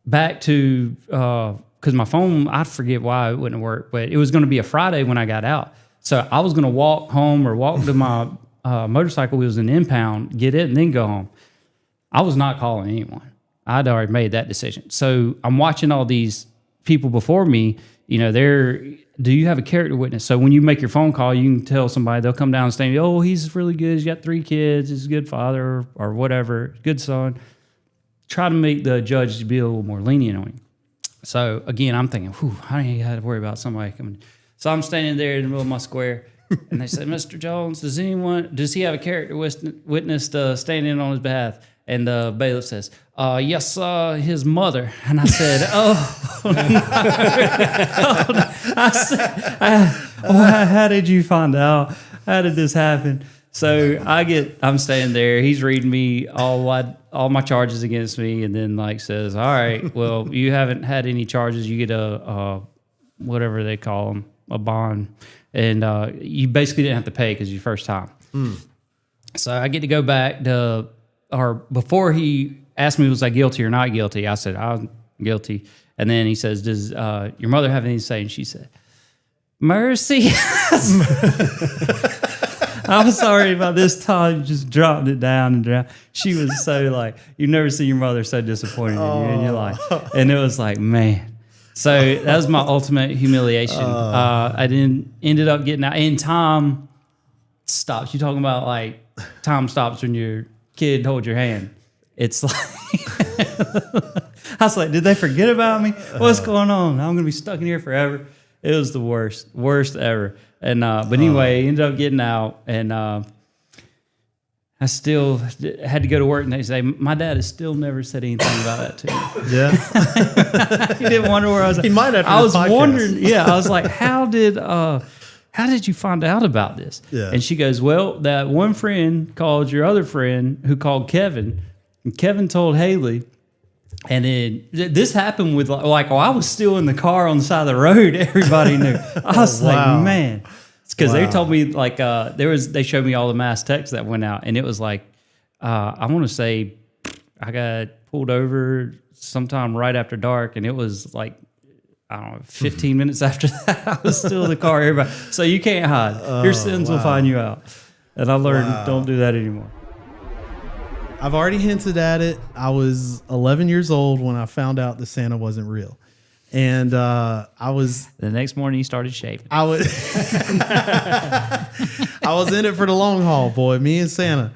C: back to, because my phone, I forget why it wouldn't work, but it was going to be a Friday when I got out. So I was going to walk home or walk to my motorcycle wheels in the impound, get it, and then go home. I was not calling anyone. I'd already made that decision. So I'm watching all these people before me, do you have a character witness? So when you make your phone call, you can tell somebody, they'll come down and say, oh, he's really good. He's got 3 kids. He's a good father or whatever, good son. Try to make the judge be a little more lenient on you. So again, I'm thinking, I ain't got to worry about somebody coming. So I'm standing there in the middle of my square, and they said, Mr. Jones, does he have a character witness standing on his behalf? And the bailiff says, yes, his mother. And I said, oh, no. I said, how did you find out? How did this happen? So I'm standing there. He's reading me all my charges against me, and then says, all right, well, you haven't had any charges. You get a whatever they call them, a bond. And you basically didn't have to pay because it's your first time. So I get to go back to... Or before he asked me, was I guilty or not guilty? I said, I'm guilty. And then he says, does your mother have anything to say? And she said, mercy. I'm sorry about this time. Just dropped it down and down. She was so you've never seen your mother so disappointed in you in your life. And it was man. So that was my ultimate humiliation. I ended up getting out. And time stops. You're talking about time stops when you're kid hold your hand. It's I was like, did they forget about me? What's going on? I'm gonna be stuck in here forever. It was the worst ever. And but anyway, ended up getting out, and I still had to go to work the next day. My dad has still never said anything about that to me.
B: Yeah.
C: He didn't wonder where I was at.
B: He might have.
C: I was wondering. Yeah, I was like, how did you find out about this?
B: Yeah.
C: And she goes, well, that one friend called your other friend who called Kevin. And Kevin told Haley And then this happened with I was still in the car on the side of the road. Everybody knew. I was like, man, it's because they told me they showed me all the mass texts that went out, and it was like, I want to say I got pulled over sometime right after dark, and it was like, I don't know, 15 minutes after that, I was still in the car. Everybody, so you can't hide. Your sins will find you out. And I learned don't do that anymore.
B: I've already hinted at it. I was 11 years old when I found out that Santa wasn't real. And I was...
C: The next morning, you started shaving.
B: I was in it for the long haul, boy, me and Santa.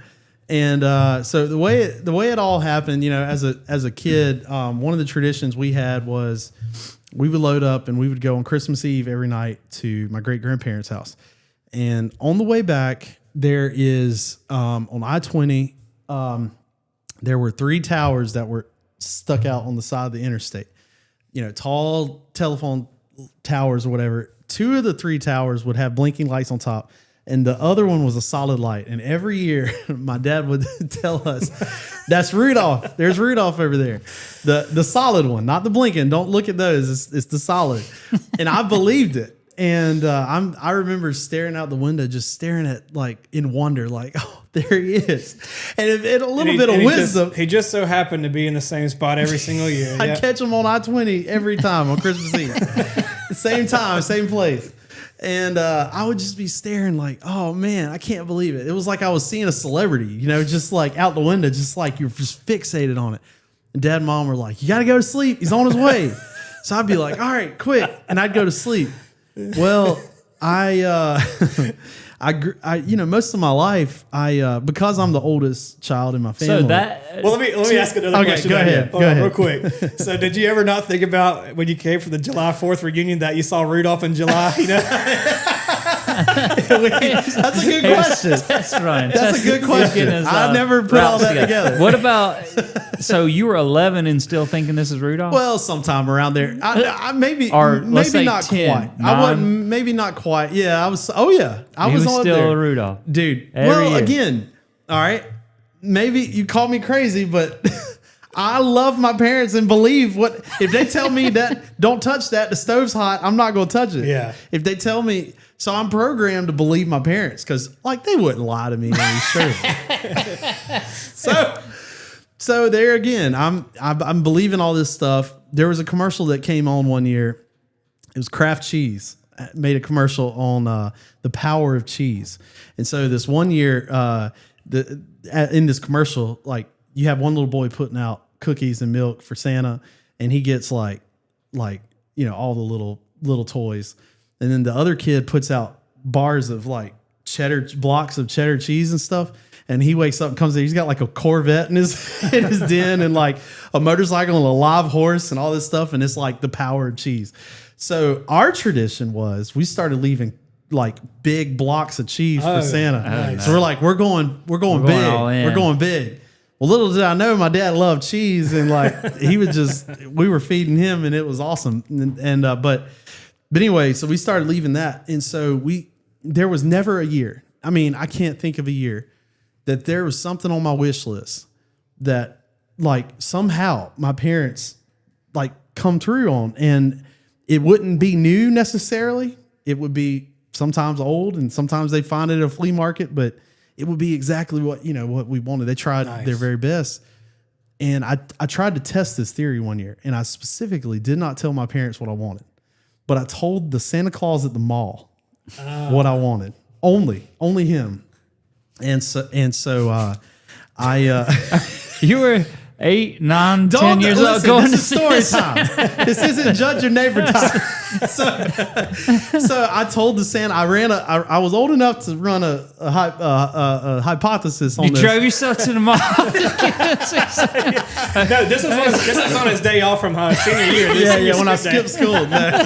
B: And so the way it all happened, as a kid, one of the traditions we had was we would load up and we would go on Christmas Eve every night to my great-grandparents' house. And on the way back, there is, on I-20... there were 3 towers that were stuck out on the side of the interstate, tall telephone towers or whatever. 2 of the 3 towers would have blinking lights on top, and the other one was a solid light. And every year my dad would tell us, that's Rudolph. There's Rudolph over there. The solid one, not the blinking. Don't look at those. It's the solid. And I believed it. And I remember staring out the window, just staring at in wonder, oh, there he is. And a little bit of wisdom.
D: He just so happened to be in the same spot every single year.
B: I'd catch him on I-20 every time on Christmas Eve. Same time, same place. And I would just be staring oh man, I can't believe it. It was like I was seeing a celebrity, just out the window, just you're just fixated on it. And Dad and Mom were like, you got to go to sleep. He's on his way. So I'd be like, all right, quick. And I'd go to sleep. Well, I most of my life, because I'm the oldest child in my family.
C: So that
D: let me ask another question.
B: Go ahead.
D: Real quick. So did you ever not think about when you came for the July 4th reunion that you saw Rudolph in July?
B: That's a good question.
C: That's right.
B: That's a good question. I never put all that together.
C: What about? So you were 11 and still thinking this is Rudolph?
B: Well, sometime around there. I maybe
C: let's say
B: not
C: 10,
B: quite.
C: 9.
B: I wasn't. Maybe not quite. Yeah, I was. Oh yeah, I
C: He was
B: on
C: still
B: there.
C: Rudolph,
B: dude.
C: Every year.
B: Again, all right. Maybe you call me crazy, but I love my parents and believe what if they tell me that don't touch that, the stove's hot, I'm not going to touch it.
D: Yeah.
B: If they tell me, so I'm programmed to believe my parents because they wouldn't lie to me. Sure. So there again, I'm believing all this stuff. There was a commercial that came on one year. It was Kraft Cheese made a commercial on the power of cheese, and so this one year, in this commercial, you have one little boy putting out cookies and milk for Santa, and he gets all the little toys, and then the other kid puts out bars of blocks of cheddar cheese and stuff. And he wakes up and comes in. He's got a Corvette in his den and a motorcycle and a live horse and all this stuff. And it's the power of cheese. So our tradition was we started leaving big blocks of cheese for Santa.
D: Nice.
B: So we're going big. We're going big. Well, little did I know my dad loved cheese and we were feeding him and it was awesome. But anyway, so we started leaving that. And so there was never a year. I mean, I can't think of a year that there was something on my wish list that somehow my parents come through on, and it wouldn't be new necessarily. It would be sometimes old and sometimes they find it at a flea market, but it would be exactly what we wanted. They tried their very best. And I tried to test this theory one year, and I specifically did not tell my parents what I wanted, but I told the Santa Claus at the mall what I wanted. Only him. And so I
C: You were 8, 9, 10 years old
B: listen,
C: going
B: this
C: to
B: is story time. This isn't judge your neighbor time. So I told the Santa I was old enough to run a hypothesis on
C: You
B: this.
C: drove yourself to the mall.
D: No, this was on his day off from senior year.
B: When I skipped school. No.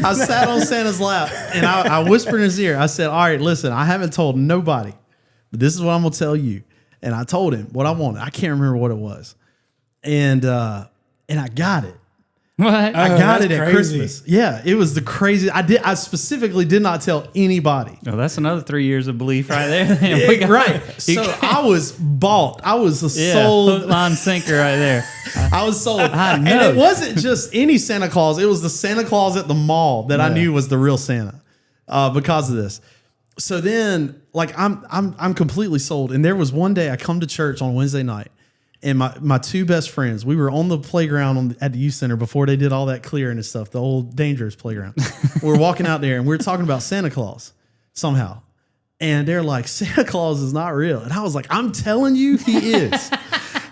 B: I sat on Santa's lap and I whispered in his ear. I said, all right, listen, I haven't told nobody, but this is what I'm going to tell you. And I told him what I wanted. I can't remember what it was. And I got it.
C: What?
B: I got it
D: that's
B: at
D: crazy.
B: Christmas. Yeah, it was the crazy. I specifically did not tell anybody.
C: Oh, that's another 3 years of belief right there. We got-
B: Right. So I was bought. I was
C: Yeah,
B: sold.
C: hook, line, sinker right there.
B: I was sold.
C: I
B: And
C: know.
B: it wasn't just any Santa Claus. It was the Santa Claus at the mall that I knew was the real Santa because of this. So then, like, I'm completely sold. And there was one day I come to church on Wednesday night, and my two best friends, we were on the playground at the youth center before they did all that clearing and stuff, the old dangerous playground. We were walking out there and we were talking about Santa Claus somehow. And they're like, Santa Claus is not real. And I was like, I'm telling you, he is.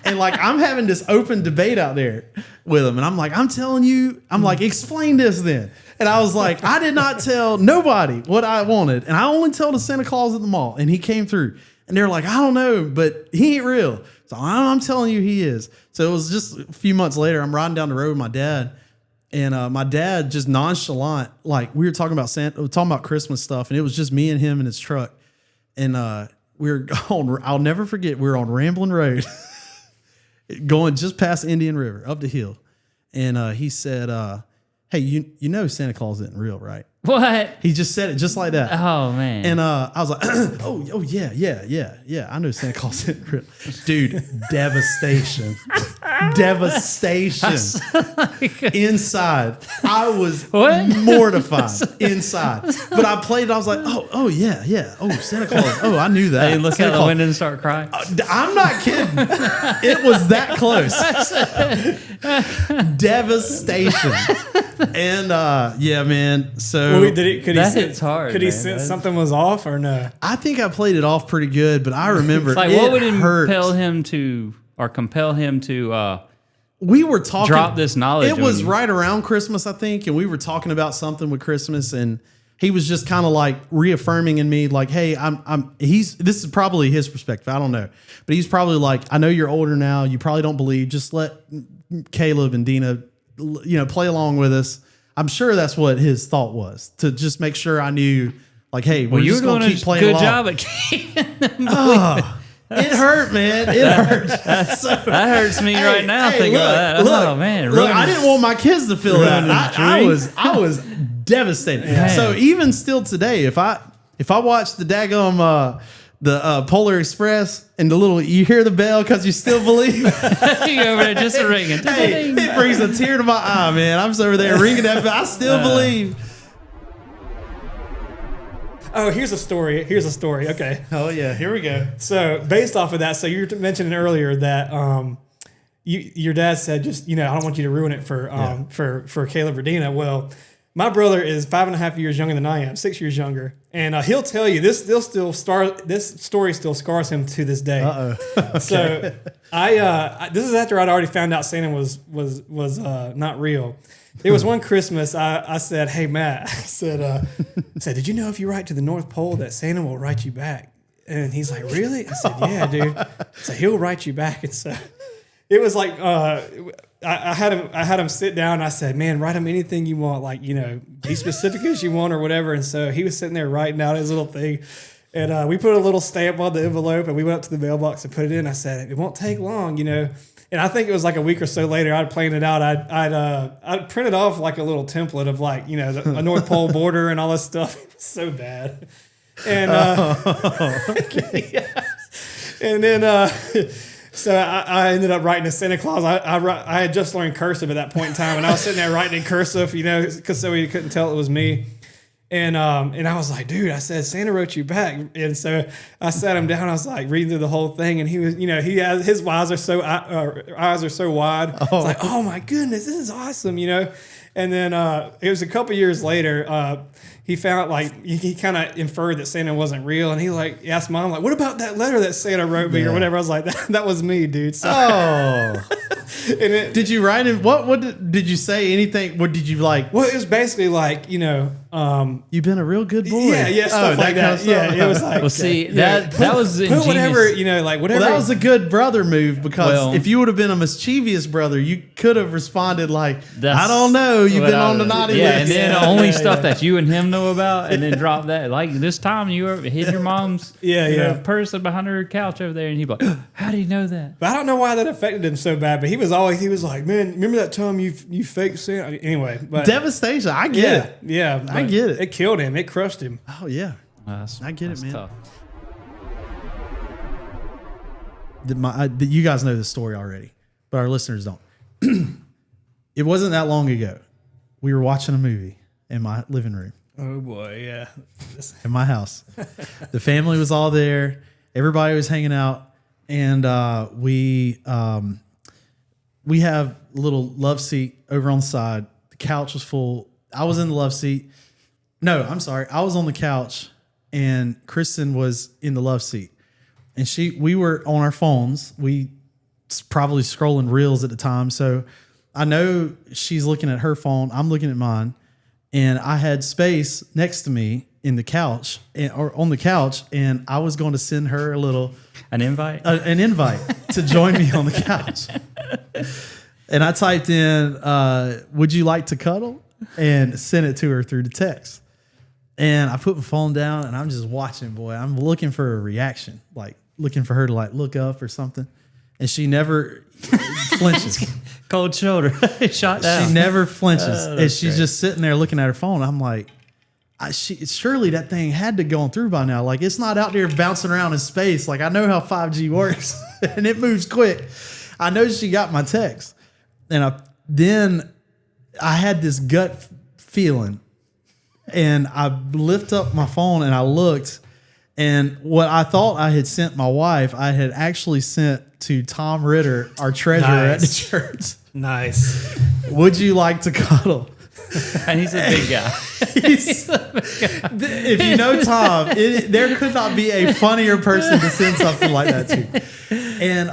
B: And like, I'm having this open debate out there with them. And I'm like, I'm telling you, I'm like, explain this then. And I was like, I did not tell nobody what I wanted. And I only told the Santa Claus at the mall. And he came through. And they're like, I don't know, but he ain't real. So I'm telling you he is. So it was just a few months later, I'm riding down the road with my dad. And my dad just nonchalant, like we were talking about Santa, talking about Christmas stuff. And it was just me and him in his truck. And we were on, I'll never forget, we were on Ramblin' Road going just past Indian River up the hill. And he said, hey, you know Santa Claus isn't real, right?
C: What?
B: He just said it just like that.
C: Oh, man.
B: And I was like, oh yeah. I know Santa Claus isn't real. Dude, devastation. Devastation. Inside. I was mortified inside. But I played it, I was like, oh yeah. Oh, Santa Claus. Oh, I knew that.
C: Hey, look
B: Santa
C: out the
B: Claus.
C: window and start crying.
B: I'm not kidding. It was that close. Devastation. And yeah, man. So
D: Well, could he
C: That
D: sense,
C: hits hard,
D: Could he
C: man.
D: sense
C: That's-
D: something was off or no?
B: I think I played it off pretty good, but I remember
C: Like,
B: it
C: what would
B: hurt.
C: impel him to, or compel him to,
B: We were talking.
C: drop this knowledge
B: It was
C: on you?
B: right around Christmas, I think, and we were talking about something with Christmas, and he was just kind of like reaffirming in me, like, "Hey, This is probably his perspective. I don't know, but he's probably like, I know you're older now. You probably don't believe. Just let Caleb and Dina, play along with us." I'm sure that's what his thought was, to just make sure I knew, like, hey, we're
C: you
B: just
C: were
B: going to
C: doing
B: keep
C: a
B: playing
C: good
B: along.
C: job at keeping them.
B: It hurt, man. It hurt.
C: That hurts me right now
B: Hey,
C: thinking
B: look,
C: about that.
B: look,
C: Oh, man.
B: Look, I didn't want my kids to feel that.
C: ruining the
B: I
C: dream.
B: I was devastated.
C: Yeah.
B: So even still today, if I watch the daggum the Polar Express and you hear the bell because you still believe.
C: you over there just ringing.
B: Hey, it brings a tear to my eye, man. I'm just over there ringing that bell. I still believe.
D: Oh, here's a story. Okay.
B: Oh yeah, here we go.
D: So based off of that, so you were mentioning earlier that your dad said, just, I don't want you to ruin it for Caleb or Dina. Well, my brother is 5.5 years younger than I am, 6 years younger, and he'll tell you this story still scars him to this day.
B: Okay.
D: So this is after I'd already found out Santa was not real. It was one Christmas. I said, "Hey Matt," I said, "Did you know if you write to the North Pole that Santa will write you back?" And he's like, "Really?" I said, "Yeah, dude." So he'll write you back. And so it was like I had him sit down. And I said, "Man, write him anything you want, like, be specific as you want or whatever." And so he was sitting there writing out his little thing. And we put a little stamp on the envelope, and we went up to the mailbox and put it in. I said, "It won't take long, And I think it was like a week or so later, I'd planned it out. I'd printed off like a little template of like, a North Pole border and all this stuff. It was so bad. And and then so I ended up writing to Santa Claus. I had just learned cursive at that point in time, and I was sitting there writing in cursive, because so he couldn't tell it was me. And I was like, "Dude," I said, "Santa wrote you back." And so I sat him down. I was like reading through the whole thing, and he was, his eyes are so wide. It's like, "Oh my goodness, this is awesome," And then it was a couple years later. He found he kind of inferred that Santa wasn't real, and he asked Mom, "What about that letter that Santa wrote me or whatever?" I was like, "That was me, dude." So,
B: Did you write him? What did you say? Anything? What did you like?
D: Well, it was basically like,
B: You've been a real good boy.
D: Yeah, stuff like that. Yeah, it was like,
C: Well, see, that was
D: put
C: ingenious.
D: whatever, like whatever.
B: Well, that was a good brother move because
C: Well-
B: if you would have been a mischievous brother, you could have responded like,
C: That's
B: I don't know, you've
C: what
B: been
C: I
B: on the
C: was-
B: naughty
C: Yeah,
B: list.
C: and then only stuff that you and him know about, and then drop that. Like this time you were hidden your mom's purse behind her couch over there, and he'd be like, how do you know that?
D: But I don't know why that affected him so bad. But he was like, man, remember that time you faked Santa? Anyway, but
B: Devastation. I get
D: yeah,
B: it.
D: yeah,
B: I
D: but
B: get it.
D: It killed him. It crushed him.
B: Oh, yeah.
C: I
B: get it, man.
C: Tough.
B: You guys know this story already, but our listeners don't. It wasn't that long ago. We were watching a movie in my living room.
D: Oh boy, yeah.
B: In my house. The family was all there. Everybody was hanging out. And we have a little love seat over on the side. The couch was full. I was in the love seat. No, I'm sorry. I was on the couch and Kristen was in the love seat. And we were on our phones. We probably scrolling reels at the time. So I know she's looking at her phone. I'm looking at mine. And I had space next to me in the couch or on the couch. And I was going to send her
C: An invite?
B: an invite to join me on the couch. And I typed in, would you like to cuddle? And sent it to her through the text. And I put my phone down and I'm just watching, boy. I'm looking for a reaction, like looking for her to like look up or something. And she never flinches.
C: Cold shoulder. Shot down.
B: She never flinches. And she's
C: great.
B: just sitting there looking at her phone. I'm like, surely that thing had to go through by now. Like it's not out there bouncing around in space. Like I know how 5G works and it moves quick. I know she got my text. And then I had this gut feeling and I lift up my phone and I looked, and what I thought I had sent my wife, I had actually sent to Tom Ritter, our treasurer at the church.
D: Nice.
B: Would you like to cuddle?
C: And he's a big guy.
B: If you know Tom, there could not be a funnier person to send something like that to. And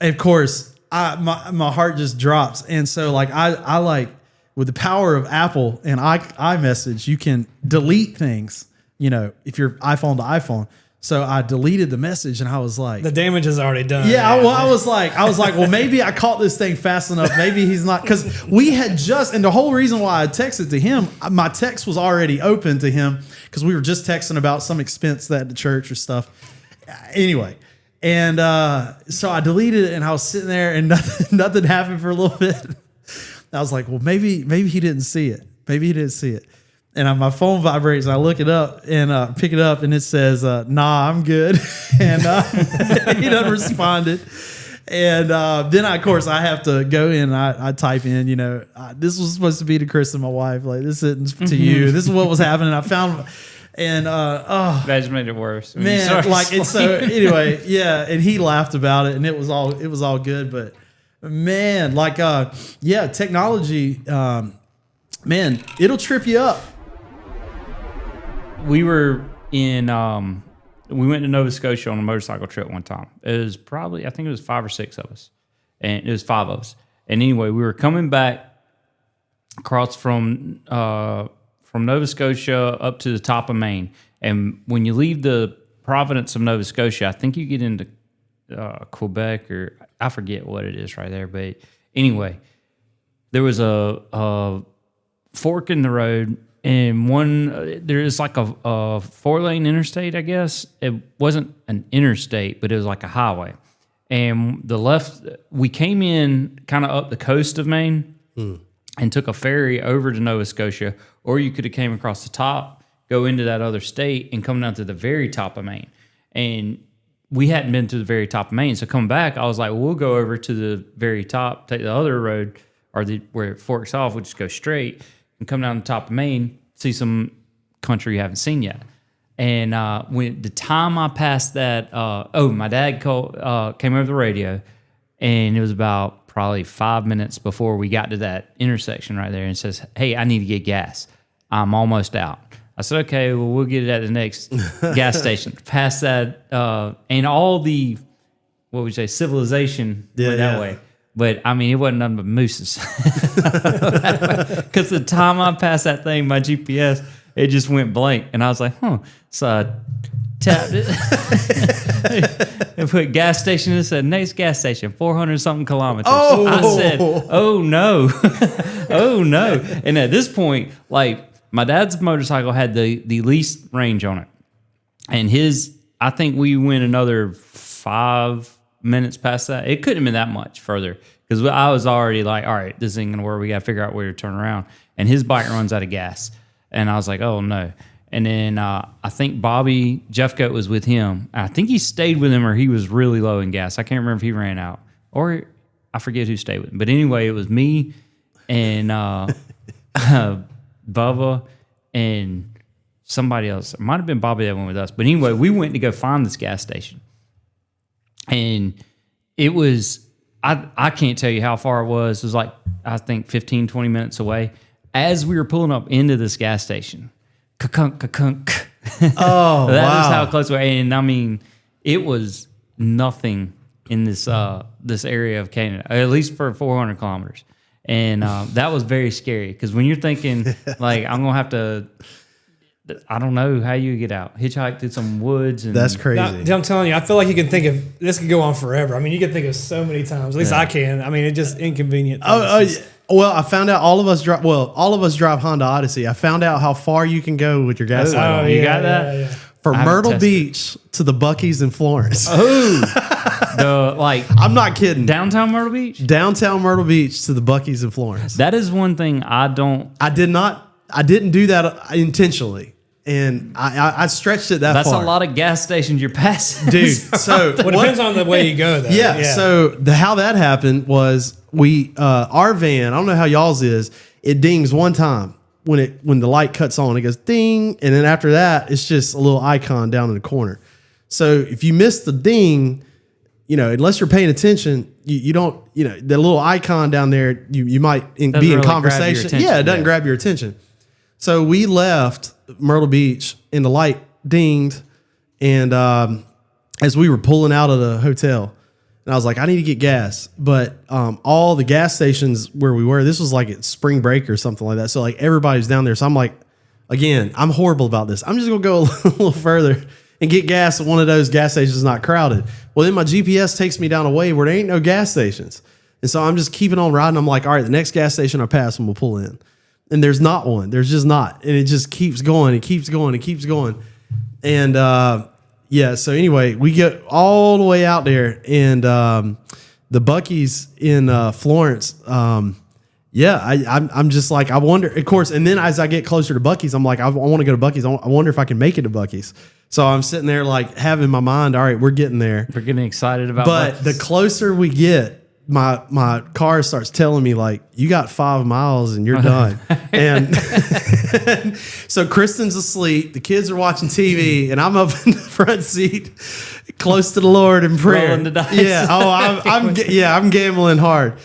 B: of course, my heart just drops. And so like I like, with the power of Apple and iMessage, you can delete things, if you're iPhone to iPhone. So I deleted the message and I was like,
D: The damage is already done.
B: yeah, I was like, well, maybe I caught this thing fast enough. Maybe he's not, because we had and the whole reason why I texted to him, my text was already open to him because we were just texting about some expense that the church or stuff. Anyway, and so I deleted it and I was sitting there and nothing happened for a little bit. I was like, well, maybe he didn't see it. Maybe he didn't see it. And my phone vibrates. And I look it up and pick it up, and it says, "Nah, I'm good." And he doesn't responded. And then, of course, I have to go in. And I type in, this was supposed to be to Chris and my wife. Like, this isn't to you. This is what was happening. I found, and
C: That just made it worse. When you
B: man,
C: started
B: like, and so anyway, yeah. And he laughed about it, and it was all good. But man, like, technology, man, it'll trip you up.
C: We were in we went to Nova Scotia on a motorcycle trip one time. It was probably, I think it was 5 or 6 of us, and it was 5 of us. And anyway, we were coming back across from Nova Scotia up to the top of Maine. And when you leave the province of Nova Scotia, I think you get into Quebec, or I forget what it is right there. But anyway, there was a fork in the road. And there's like a 4-lane interstate, I guess. It wasn't an interstate, but it was like a highway. And we came in kind of up the coast of Maine and took a ferry over to Nova Scotia, or you could have came across the top, go into that other state, and come down to the very top of Maine. And we hadn't been to the very top of Maine. So coming back, I was like, we'll go over to the very top, take the other road, or where it forks off, we'll just go straight and come down the top of Maine, see some country you haven't seen yet. And when the time I passed that, my dad came over the radio, and it was about probably 5 minutes before we got to that intersection right there, and says, "Hey, I need to get gas. I'm almost out." I said, "Okay, well, we'll get it at the next gas station." Past that, and all the, what would you say, civilization went that way. But I mean, it wasn't nothing but mooses. Because the time I passed that thing, my GPS, it just went blank. And I was like, So I tapped it and put gas station. It said, next gas station, 400 something kilometers.
B: Oh.
C: I said, oh no. Oh no. And at this point, like, my dad's motorcycle had the least range on it. And I think we went another 5 minutes past that. It couldn't have been that much further because I was already like, all right, this ain't gonna work. We gotta figure out where to turn around. And his bike runs out of gas. And I was like, oh no. And then I think Bobby Jeffcoat was with him. I think he stayed with him or he was really low in gas. I can't remember if he ran out or I forget who stayed with him. But anyway, it was me and Bubba and somebody else. It might have been Bobby that went with us. But anyway, we went to go find this gas station. And it was, I can't tell you how far it was. It was like, I think 15, 20 minutes away. As we were pulling up into this gas station, ka-kunk, ka-kunk.
B: Oh,
C: That
B: wow.
C: is how close we were. And I mean, it was nothing in this this area of Canada, at least for 400 kilometers. And that was very scary because when you're thinking, like, I'm going to have to, I don't know how you get out. Hitchhike through some woods. And
B: That's crazy.
D: I'm telling you, I feel like you can think of this could go on forever. I mean, you can think of so many times. At least I can. I mean, it's just inconvenient.
B: Well, I found out all of us drive Honda Odyssey. I found out how far you can go with your gas light on.
C: you got that?
D: Yeah.
B: From
C: I haven't
B: Myrtle
C: tested
B: Beach to the Buc-ee's in Florence.
C: The like
B: I'm not kidding.
C: downtown Myrtle Beach.
B: Downtown Myrtle Beach to the Buc-ee's in Florence.
C: That is one thing I
B: didn't do that intentionally. And I stretched it that far.
C: That's a lot of gas stations you're passing.
B: Dude, so
D: Well, it depends on the way you go, though.
B: Yeah. So how that happened was our van. I don't know how y'all's is. It dings one time when the light cuts on. It goes ding, and then after that, it's just a little icon down in the corner. So if you miss the ding, unless you're paying attention, you don't. The little icon down there, you might be in
C: really grab your
B: conversation.
C: attention,
B: Yeah, it doesn't
C: yeah.
B: grab your attention. So we left Myrtle Beach, and the light dinged, and as we were pulling out of the hotel, and I was like, I need to get gas. But all the gas stations where we were, this was like at spring break or something like that. So like everybody's down there. So I'm like, again, I'm horrible about this. I'm just gonna go a little further and get gas at one of those gas stations not crowded. Well, then my GPS takes me down a way where there ain't no gas stations. And so I'm just keeping on riding. I'm like, all right, the next gas station I pass and we'll pull in. And there's not one. There's just not. And it just keeps going. It keeps going. It keeps going. And so anyway, we get all the way out there, and the Buc-ee's in Florence. I'm just like, I wonder, of course. And then as I get closer to Buc-ee's, I'm like, I want to go to Buc-ee's. I wonder if I can make it to Buc-ee's. So I'm sitting there like having in my mind, all right, we're getting there.
C: We're getting excited about
B: But
C: Buc-ee's.
B: the closer we get, my car starts telling me like, you got 5 miles and you're done. And so Kristen's asleep, the kids are watching TV, and I'm up in the front seat close to the Lord in prayer.
C: Rolling the dice.
B: Yeah. Oh, I'm gambling hard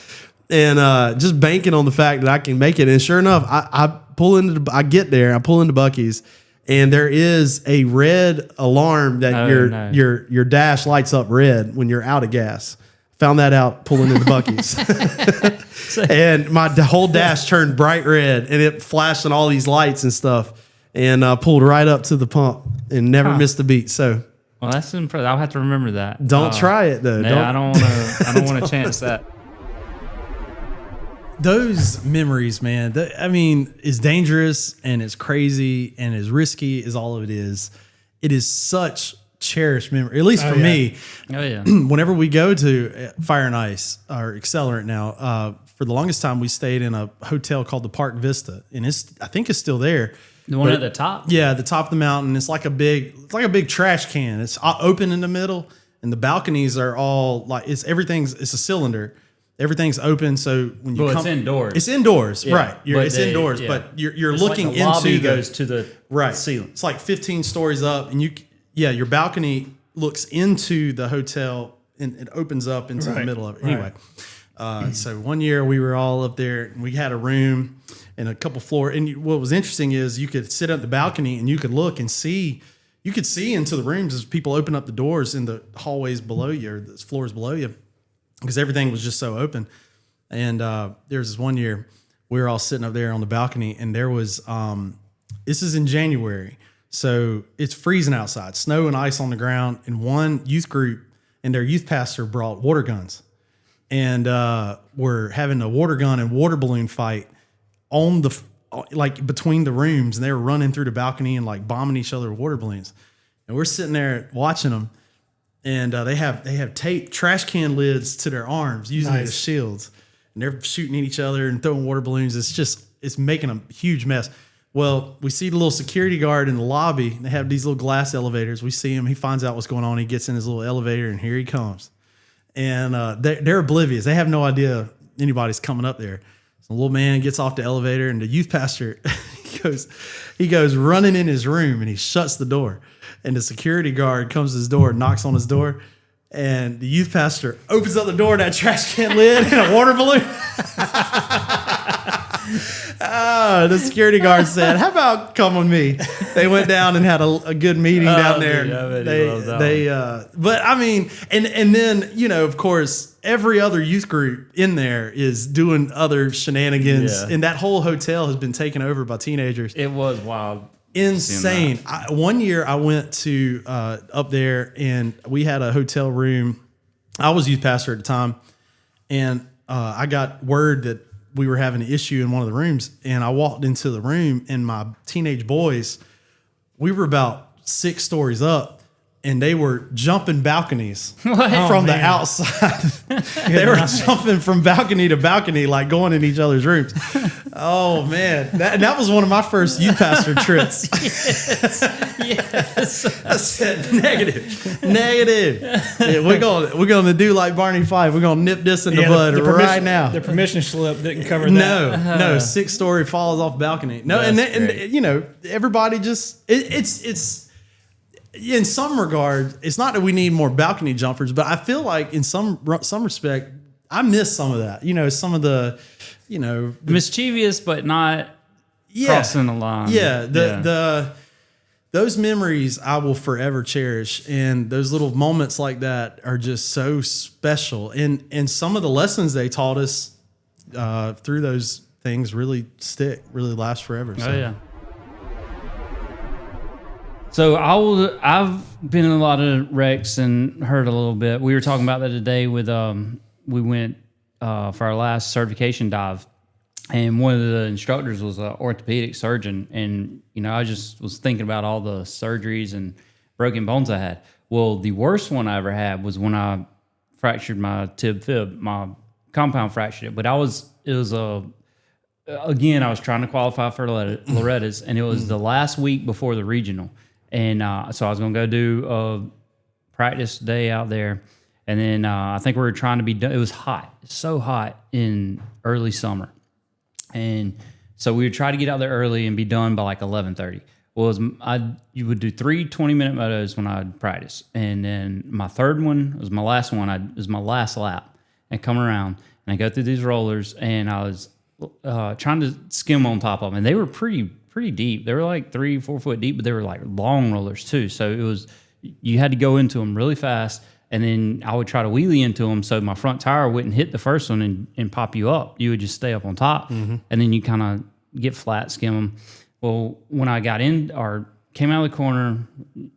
B: and just banking on the fact that I can make it. And sure enough, I pull into Buc-ee's, and there is a red alarm that your dash lights up red when you're out of gas. Found that out pulling into Buc-ee's. And my whole dash turned bright red, and it flashed on all these lights and stuff, and pulled right up to the pump and never missed a beat. So,
C: well, that's impressive. I'll have to remember that.
B: don't try it though.
C: Yeah, I don't want to chance that.
B: Those memories, man. It's dangerous and it's crazy and as risky as all of it is. It is such cherished memory, at least for me.
C: Oh yeah.
B: Whenever we go to Fire and Ice or Accelerant now, for the longest time we stayed in a hotel called the Park Vista, and I think it's still there.
C: The one at the top.
B: Yeah, the top of the mountain. It's like a big trash can. It's open in the middle, and the balconies are all like it's a cylinder. Everything's open, so when you come,
C: it's indoors.
B: It's indoors,
C: Yeah,
B: right? It's indoors,
C: yeah.
B: but you're
C: It's
B: looking
C: like the
B: into
C: lobby
B: the
C: goes to the ceiling.
B: It's like 15 stories up, and your balcony looks into the hotel, and it opens up into the middle of it. Anyway, so one year we were all up there, and we had a room and a couple floors. And what was interesting is you could sit at the balcony and you could look and see. You could see into the rooms as people open up the doors in the hallways below you or the floors below you. because everything was just so open. And there was this one year we were all sitting up there on the balcony, and there was this is in January, so it's freezing outside, snow and ice on the ground. And one youth group and their youth pastor brought water guns, and we're having a water gun and water balloon fight on the like between the rooms, and they were running through the balcony and like bombing each other with water balloons. And we're sitting there watching them, and they have taped trash can lids to their arms using it as shields, and they're shooting at each other and throwing water balloons. It's making a huge mess. Well, we see the little security guard in the lobby. They have these little glass elevators. We see him. He finds out what's going on. He gets in his little elevator, and here he comes. And they're oblivious. They have no idea anybody's coming up there. So the little man gets off the elevator, and the youth pastor he goes running in his room, and he shuts the door. And the security guard comes to his door, knocks on his door, and the youth pastor opens up the door, that trash can lid and a water balloon. The security guard said, "How about come with me?" They went down and had a good meeting down there. But I mean, and then, you know, of course, every other youth group in there is doing other shenanigans, and that whole hotel has been taken over by teenagers.
C: It was wild.
B: Insane. One year I went to up there, and we had a hotel room. I was youth pastor at the time, and I got word that we were having an issue in one of the rooms, and I walked into the room, and my teenage boys, we were about 6 stories up, and they were jumping balconies from the outside. They were jumping from balcony to balcony, like going in each other's rooms. Oh man, that was one of my first youth pastor trips. Yes. I said negative. Yeah, we're gonna do like Barney Fife. We're gonna nip this in the bud right now.
D: The permission slip didn't cover that.
B: No, 6-story falls off balcony. No, and you know, everybody just it's. In some regard, it's not that we need more balcony jumpers, but I feel like in some respect, I miss some of that. You know, some of the, you know,
C: mischievous, but not crossing the line.
B: Yeah, those memories I will forever cherish, and those little moments like that are just so special. And some of the lessons they taught us through those things really really last forever. So.
C: Oh yeah. So I've been in a lot of wrecks and heard a little bit. We were talking about that today with we went for our last certification dive, and one of the instructors was an orthopedic surgeon, and you know I just was thinking about all the surgeries and broken bones I had. Well, the worst one I ever had was when I fractured my tib fib, my compound fractured it. But I was trying to qualify for Loretta's, and it was the last week before the regional. And so I was going to go do a practice day out there. And then I think we were trying to be done. It was hot, so hot in early summer. And so we would try to get out there early and be done by like 11:30. Well, you would do 3 20-minute motos when I'd practice. And then my third one was my last one. It was my last lap. And come around, and I go through these rollers, and I was trying to skim on top of them. And they were pretty deep. They were like 3-4 foot deep, but they were like long rollers too. So you had to go into them really fast, and then I would try to wheelie into them so my front tire wouldn't hit the first one and pop you up. You would just stay up on top, and then you kind of get flat, skim them. Well, when I got in or came out of the corner,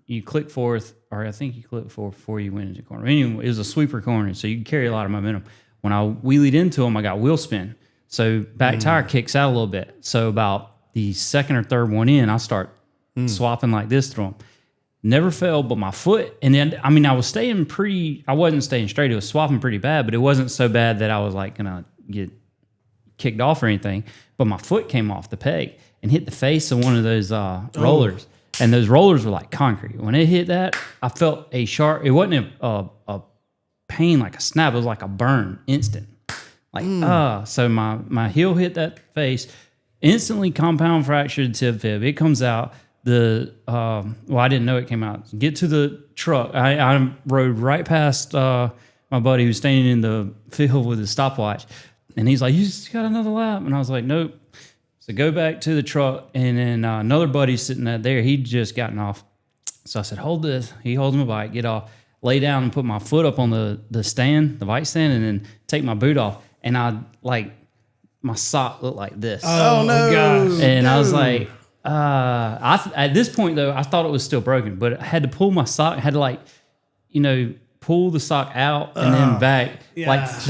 C: you click fourth, or I think you click fourth before you went into the corner. Anyway, it was a sweeper corner, so you could carry a lot of momentum. When I wheelied into them, I got wheel spin. So back tire kicks out a little bit. So about the second or third one in, I start swapping like this through them. Never fell, but my foot, and then, I mean, I wasn't staying straight. It was swapping pretty bad, but it wasn't so bad that I was like going to get kicked off or anything. But my foot came off the peg and hit the face of one of those rollers. And those rollers were like concrete. When it hit that, I felt a sharp, it wasn't a pain like a snap, it was like a burn, instant. Like, so my heel hit that face, instantly compound fractured tib fib. It comes out. I didn't know it came out. Get to the truck. I rode right past my buddy who's standing in the field with his stopwatch, and he's like, "You just got another lap," and I was like, "Nope." So go back to the truck, and then another buddy sitting out there. He'd just gotten off, so I said, "Hold this." He holds my bike, get off. lay down and put my foot up on the stand, the bike stand, and then take my boot off. And my sock looked like this.
D: Oh no, gosh.
C: And I was like, at this point though, I thought it was still broken, but I had to pull my sock. I had to pull the sock out and then back, because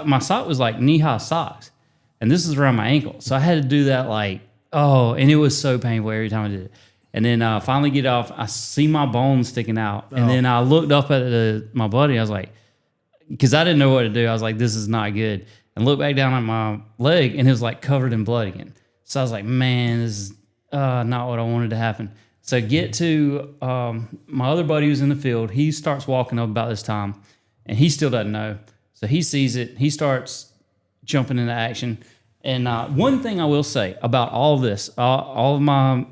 C: my sock was like knee high socks, and this is around my ankle, so I had to do that and it was so painful every time I did it. And then finally get off, I see my bones sticking out, and then I looked up at my buddy. I was like, because I didn't know what to do. I was like, this is not good. And looked back down at my leg, and it was like covered in blood again. So I was like, man, this is not what I wanted to happen. So get to my other buddy who's in the field. He starts walking up about this time, and he still doesn't know. So he sees it. He starts jumping into action. And one thing I will say about all this, all of my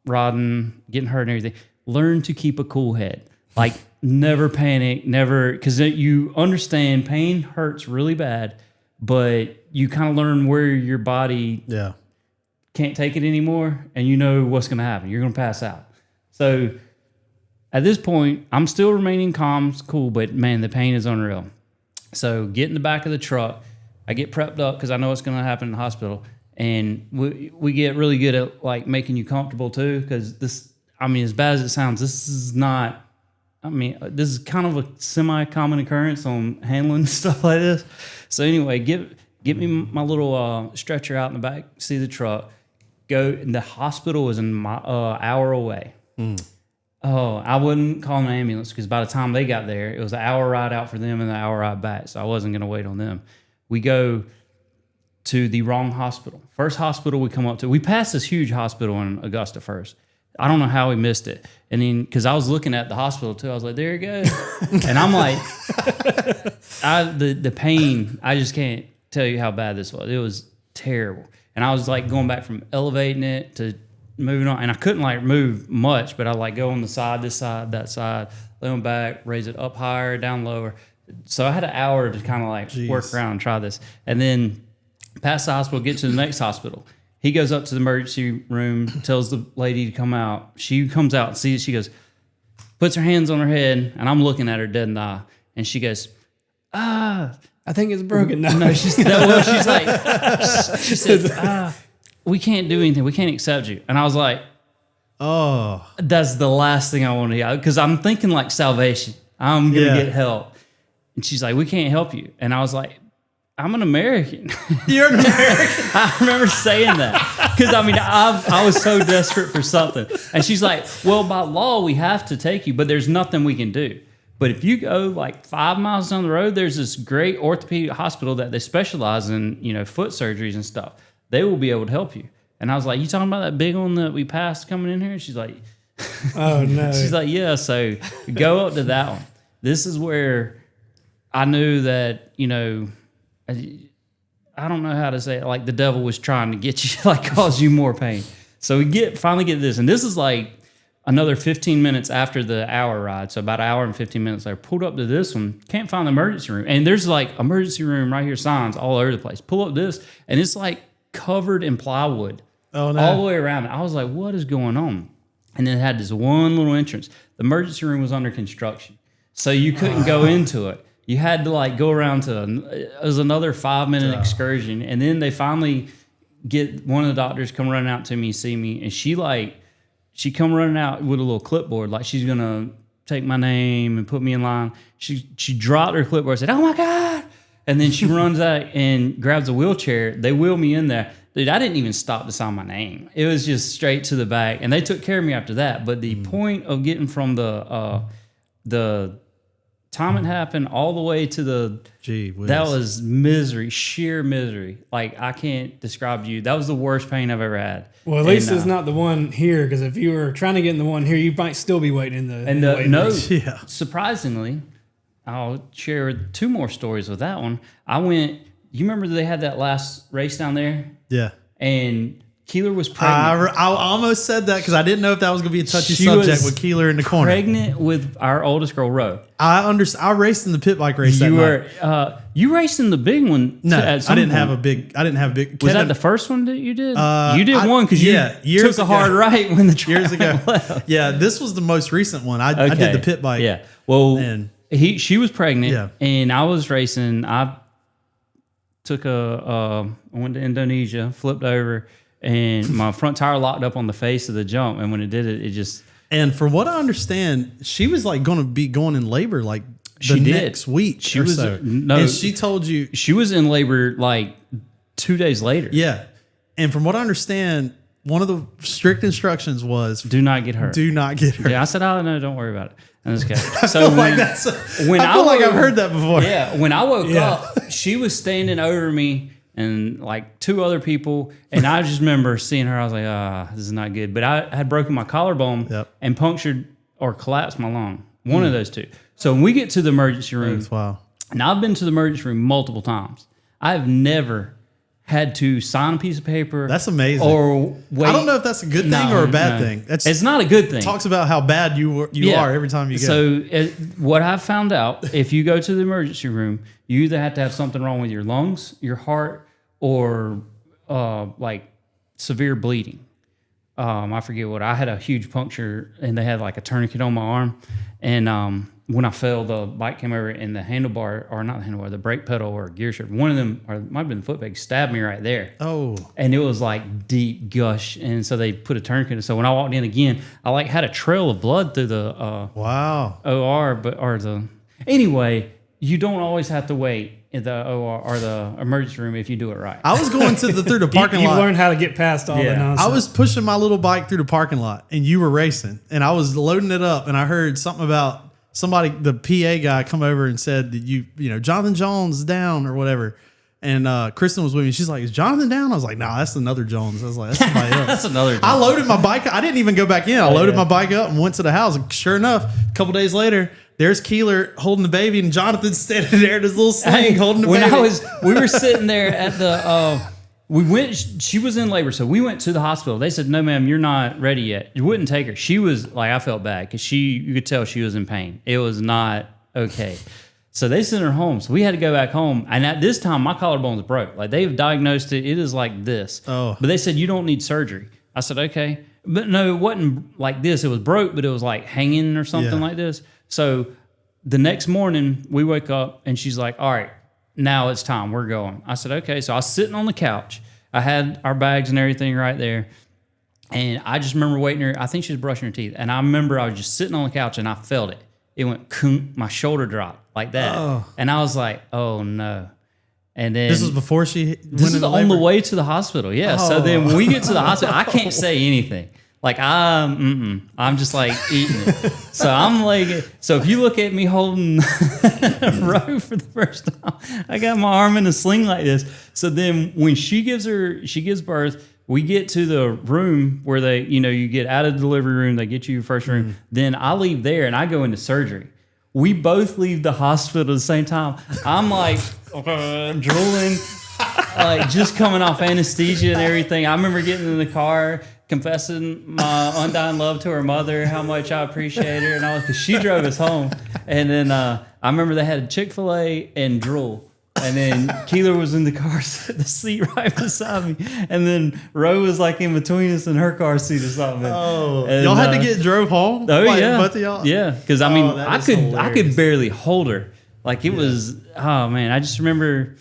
C: riding, getting hurt and everything, learn to keep a cool head. Like, never panic, never, because you understand pain hurts really bad, but you kind of learn where your body can't take it anymore, and you know what's going to happen. You're going to pass out. So at this point, I'm still remaining calm, cool, but man, the pain is unreal. So get in the back of the truck. I get prepped up because I know what's going to happen in the hospital. And we get really good at like making you comfortable too, because this, I mean, as bad as it sounds, this is not, I mean, this is kind of a semi-common occurrence on handling stuff like this. So anyway, get me my little stretcher out in the back, see the truck, go, and the hospital is an hour away. Oh, I wouldn't call an ambulance because by the time they got there, it was an hour ride out for them and an hour ride back. So I wasn't going to wait on them. We go to the wrong hospital. First hospital we come up to, we passed this huge hospital in Augusta first. I don't know how we missed it. And then, because I was looking at the hospital too, I was like, there it goes. And I'm like, the pain, I just can't tell you how bad this was. It was terrible. And I was like going back from elevating it to moving on. And I couldn't like move much, but I like go on the side, this side, that side, lay on back, raise it up higher, down lower. So I had an hour to kind of like work around and try this. And then past the hospital, get to the next hospital. He goes up to the emergency room, tells the lady to come out. She comes out and sees, she goes, puts her hands on her head, and I'm looking at her dead in the eye. And she goes,
D: I think it's broken now.
C: No, she's like, she says, we can't do anything. We can't accept you. And I was like, oh, that's the last thing I want to hear. Because I'm thinking like salvation. I'm going to get help. And she's like, we can't help you. And I was like, I'm an American.
B: You're an American.
C: I remember saying that because I mean, I was so desperate for something. And she's like, well, by law, we have to take you, but there's nothing we can do. But if you go like 5 miles down the road, there's this great orthopedic hospital that they specialize in, foot surgeries and stuff. They will be able to help you. And I was like, you talking about that big one that we passed coming in here? And she's like,
D: oh no.
C: She's like, yeah. So go up to that one. This is where I knew that, I don't know how to say it, like the devil was trying to get you, like cause you more pain. So we finally get this. And this is like another 15 minutes after the hour ride. So about an hour and 15 minutes later, pulled up to this one, can't find the emergency room. And there's like emergency room right here, signs all over the place. Pull up this, and it's like covered in plywood all the way around it. I was like, what is going on? And then it had this one little entrance. The emergency room was under construction, so you couldn't go into it. You had to like go around it was another 5-minute excursion. And then they finally get one of the doctors come running out to me, see me. And she come running out with a little clipboard. Like she's going to take my name and put me in line. She dropped her clipboard and said, oh my God. And then she runs out and grabs a wheelchair. They wheel me in there. Dude, I didn't even stop to sign my name. It was just straight to the back. And they took care of me after that. But the point of getting from the time it happened all the way to that was misery, sheer misery. Like I can't describe to you. That was the worst pain I've ever had.
D: Well, at least it's not the one here, because if you were trying to get in the one here, you might still be waiting in the waiting room.
C: Surprisingly, I'll share 2 more stories with that one. I went. You remember they had that last race down there?
B: Yeah.
C: And Keeler was pregnant.
B: I almost said that because I didn't know if that was going to be a touchy subject with Keeler in the corner.
C: Pregnant with our oldest girl, Ro.
B: I understand. I raced in the pit bike race.
C: You raced in the big one.
B: No, I didn't have a big.
C: Was that the first one that you did? You did one because you took a hard right when the track
B: years ago.
C: left.
B: Yeah, this was the most recent one. I did the pit bike.
C: Yeah. Well,
B: And
C: she was pregnant,
B: Yeah.
C: and I was racing. I took I went to Indonesia, flipped over, and my front tire locked up on the face of the jump. And when it did it, it just
B: and from what I understand, she was like going to be going in labor like the next week.
C: She
B: or
C: was
B: so.
C: no.
B: And she told you
C: She was in labor like 2 days later.
B: yeah. And from what I understand, one of the strict instructions was
C: Do not get hurt.
B: do not get hurt.
C: Yeah, I said, oh no, don't worry about it. I'm just kidding. So
B: like I feel like I've heard that before.
C: Yeah, when I woke up, she was standing over me and like 2 other people, and I just remember seeing her. I was like, this is not good. But I had broken my collarbone and punctured or collapsed my lung. One of those two. So when we get to the emergency room,
B: Wow.
C: and I've been to the emergency room multiple times, I've never had to sign a piece of paper.
B: That's amazing.
C: Or wait.
B: I don't know if that's a good thing or a bad thing.
C: It's not a good thing.
B: Talks about how bad you are every time you go.
C: So what I've found out, if you go to the emergency room, you either have to have something wrong with your lungs, your heart, or like severe bleeding. I forget what. I had a huge puncture, and they had like a tourniquet on my arm. And when I fell, the bike came over, and the handlebar, or not the handlebar, the brake pedal or gear shift, one of them, or it might have been the foot peg, stabbed me right there.
B: Oh.
C: And it was like deep gush. And so they put a tourniquet. So when I walked in again, I like had a trail of blood through the
B: Wow.
C: OR, anyway, you don't always have to wait in the OR or the emergency room if you do it right.
B: I was going through the parking
D: You
B: lot.
D: learned how to get past all the nonsense.
B: I was pushing my little bike through the parking lot, and you were racing, and I was loading it up, and I heard something about somebody, the PA guy, come over and said that you know, Jonathan Jones is down or whatever. And Kristen was with me. She's like, "Is Jonathan down?" I was like, "Nah, that's another Jones." I was like, "That's somebody else."
C: That's another
B: I loaded my bike. I didn't even go back in. I loaded my bike up and went to the house. And sure enough, a couple days later, there's Keeler holding the baby, and Jonathan's standing there in his little sling holding the baby.
C: We were sitting there at the, she was in labor, so we went to the hospital. They said, "No, ma'am, you're not ready yet." You wouldn't take her. She was like, I felt bad because you could tell she was in pain. It was not okay. So they sent her home. So we had to go back home. And at this time, my collarbone was broke. Like they've diagnosed it. It is like this.
B: Oh.
C: But they said, you don't need surgery. I said, okay. But no, it wasn't like this. It was broke, but it was like hanging or something like this. So the next morning we wake up and she's like, all right, now it's time. We're going. I said, okay. So I was sitting on the couch. I had our bags and everything right there. And I just remember waiting her. I think she was brushing her teeth. And I remember I was just sitting on the couch and I felt it. It went, my shoulder dropped like that. Oh. And I was like, oh no. And then
B: This was before she
C: this is on the way to the hospital. Yeah. Oh. So then when we get to the hospital, I can't say anything. Like I'm just like eating it. So I'm like, so if you look at me holding Roe for the first time, I got my arm in a sling like this. So then when she gives birth, we get to the room where they, you get out of the delivery room, they get you your first room. Then I leave there and I go into surgery. We both leave the hospital at the same time. I'm like drooling, like just coming off anesthesia and everything. I remember getting in the car, confessing my undying love to her mother, how much I appreciate her, and all, because she drove us home. And then I remember they had a Chick-fil-A and drool. And then Keeler was in the car, the seat right beside me. And then Ro was like in between us in her car seat or something.
B: Oh,
C: and,
B: y'all had to get drove home?
C: Oh,
B: like,
C: yeah.
B: Both of y'all?
C: Yeah, because I mean, I could
B: hilarious.
C: barely hold her. Like it was, oh man, I just remember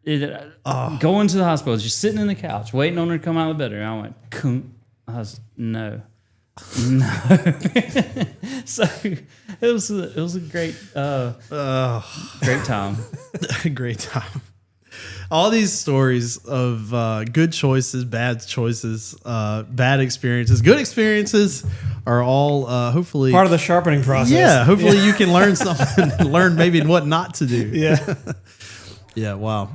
C: going to the hospital, just sitting in the couch, waiting on her to come out of the bed. And I went, Kunk. I was, no. So it was a great great time.
B: Great time. All these stories of good choices, bad choices, bad experiences, good experiences are all hopefully
D: part of the sharpening process.
B: Yeah, hopefully you can learn something, learn maybe what not to do.
D: Yeah.
B: Yeah, wow.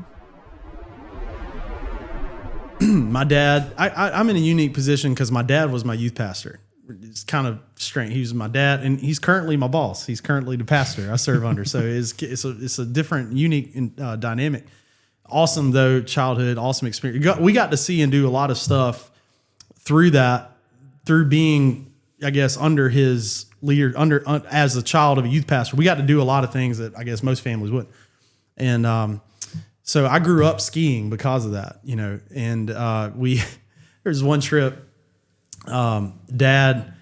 B: My dad, I'm in a unique position because my dad was my youth pastor. It's kind of strange. He was my dad, and he's currently my boss. He's currently the pastor I serve under. So it's a different, unique dynamic. Awesome though, childhood, awesome experience. We got to see and do a lot of stuff through being, I guess, under his leader, as a child of a youth pastor. We got to do a lot of things that I guess most families wouldn't. And so I grew up skiing because of that, and there's one trip, Dad,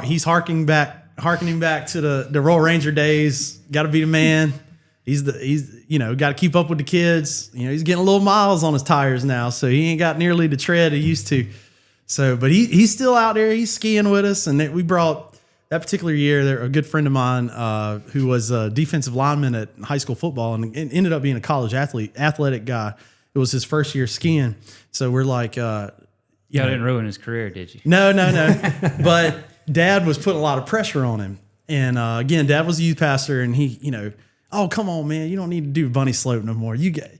B: he's harking back harkening back to the Royal Ranger days. Got to be the man. He's got to keep up with the kids. He's getting a little miles on his tires now, so he ain't got nearly the tread he used to. So, but he's still out there. He's skiing with us, and we brought that particular year. A good friend of mine who was a defensive lineman at high school football and ended up being a college athletic guy. It was his first year skiing. So we're like,
C: Y'all didn't ruin his career, did you?
B: No. But Dad was putting a lot of pressure on him. And again, Dad was a youth pastor, and he, oh, come on, man, you don't need to do bunny slope no more. You get,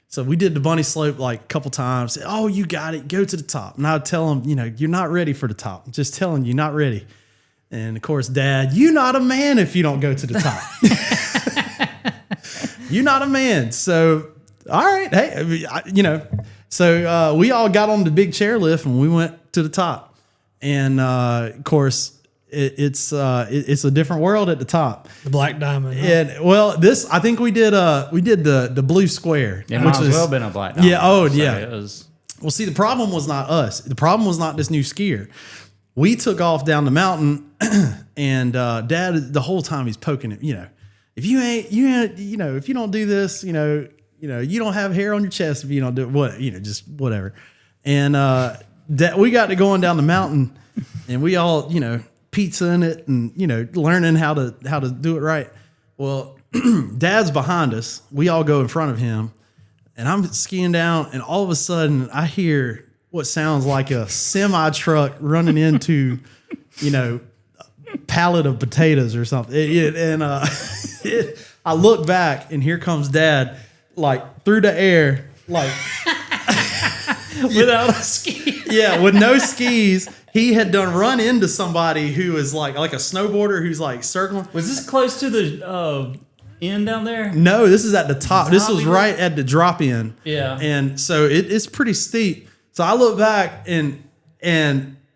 B: So we did the bunny slope like a couple times. Oh, you got it. Go to the top. And I'd tell him, you're not ready for the top. I'm just telling you, not ready. And of course, Dad, you're not a man if you don't go to the top. You're not a man. So, all right. Hey, So we all got on the big chairlift and we went to the top. And of course, it's a different world at the top.
D: The Black Diamond. Huh?
B: And well, I think we did the blue square.
C: It might as well been a Black Diamond.
B: Yeah. Oh,
C: so
B: yeah.
C: It was.
B: Well, see, the problem was not us. The problem was not this new skier. We took off down the mountain, and Dad the whole time he's poking it. If you if you don't do this, you don't have hair on your chest if you don't do what, just whatever. And we got to going down the mountain, and we all, pizza in it, and learning how to do it right. Well, Dad's behind us. We all go in front of him, and I'm skiing down, and all of a sudden I hear what sounds like a semi truck running into, a pallet of potatoes or something. I look back, and here comes Dad, like through the air, like
C: Without a ski.
B: Yeah, with no skis. He had run into somebody who was like a snowboarder who's like circling.
C: Was this close to the end down there?
B: No, this is at the top. This was right at the drop in.
C: Yeah.
B: And so it's pretty steep. So I look back and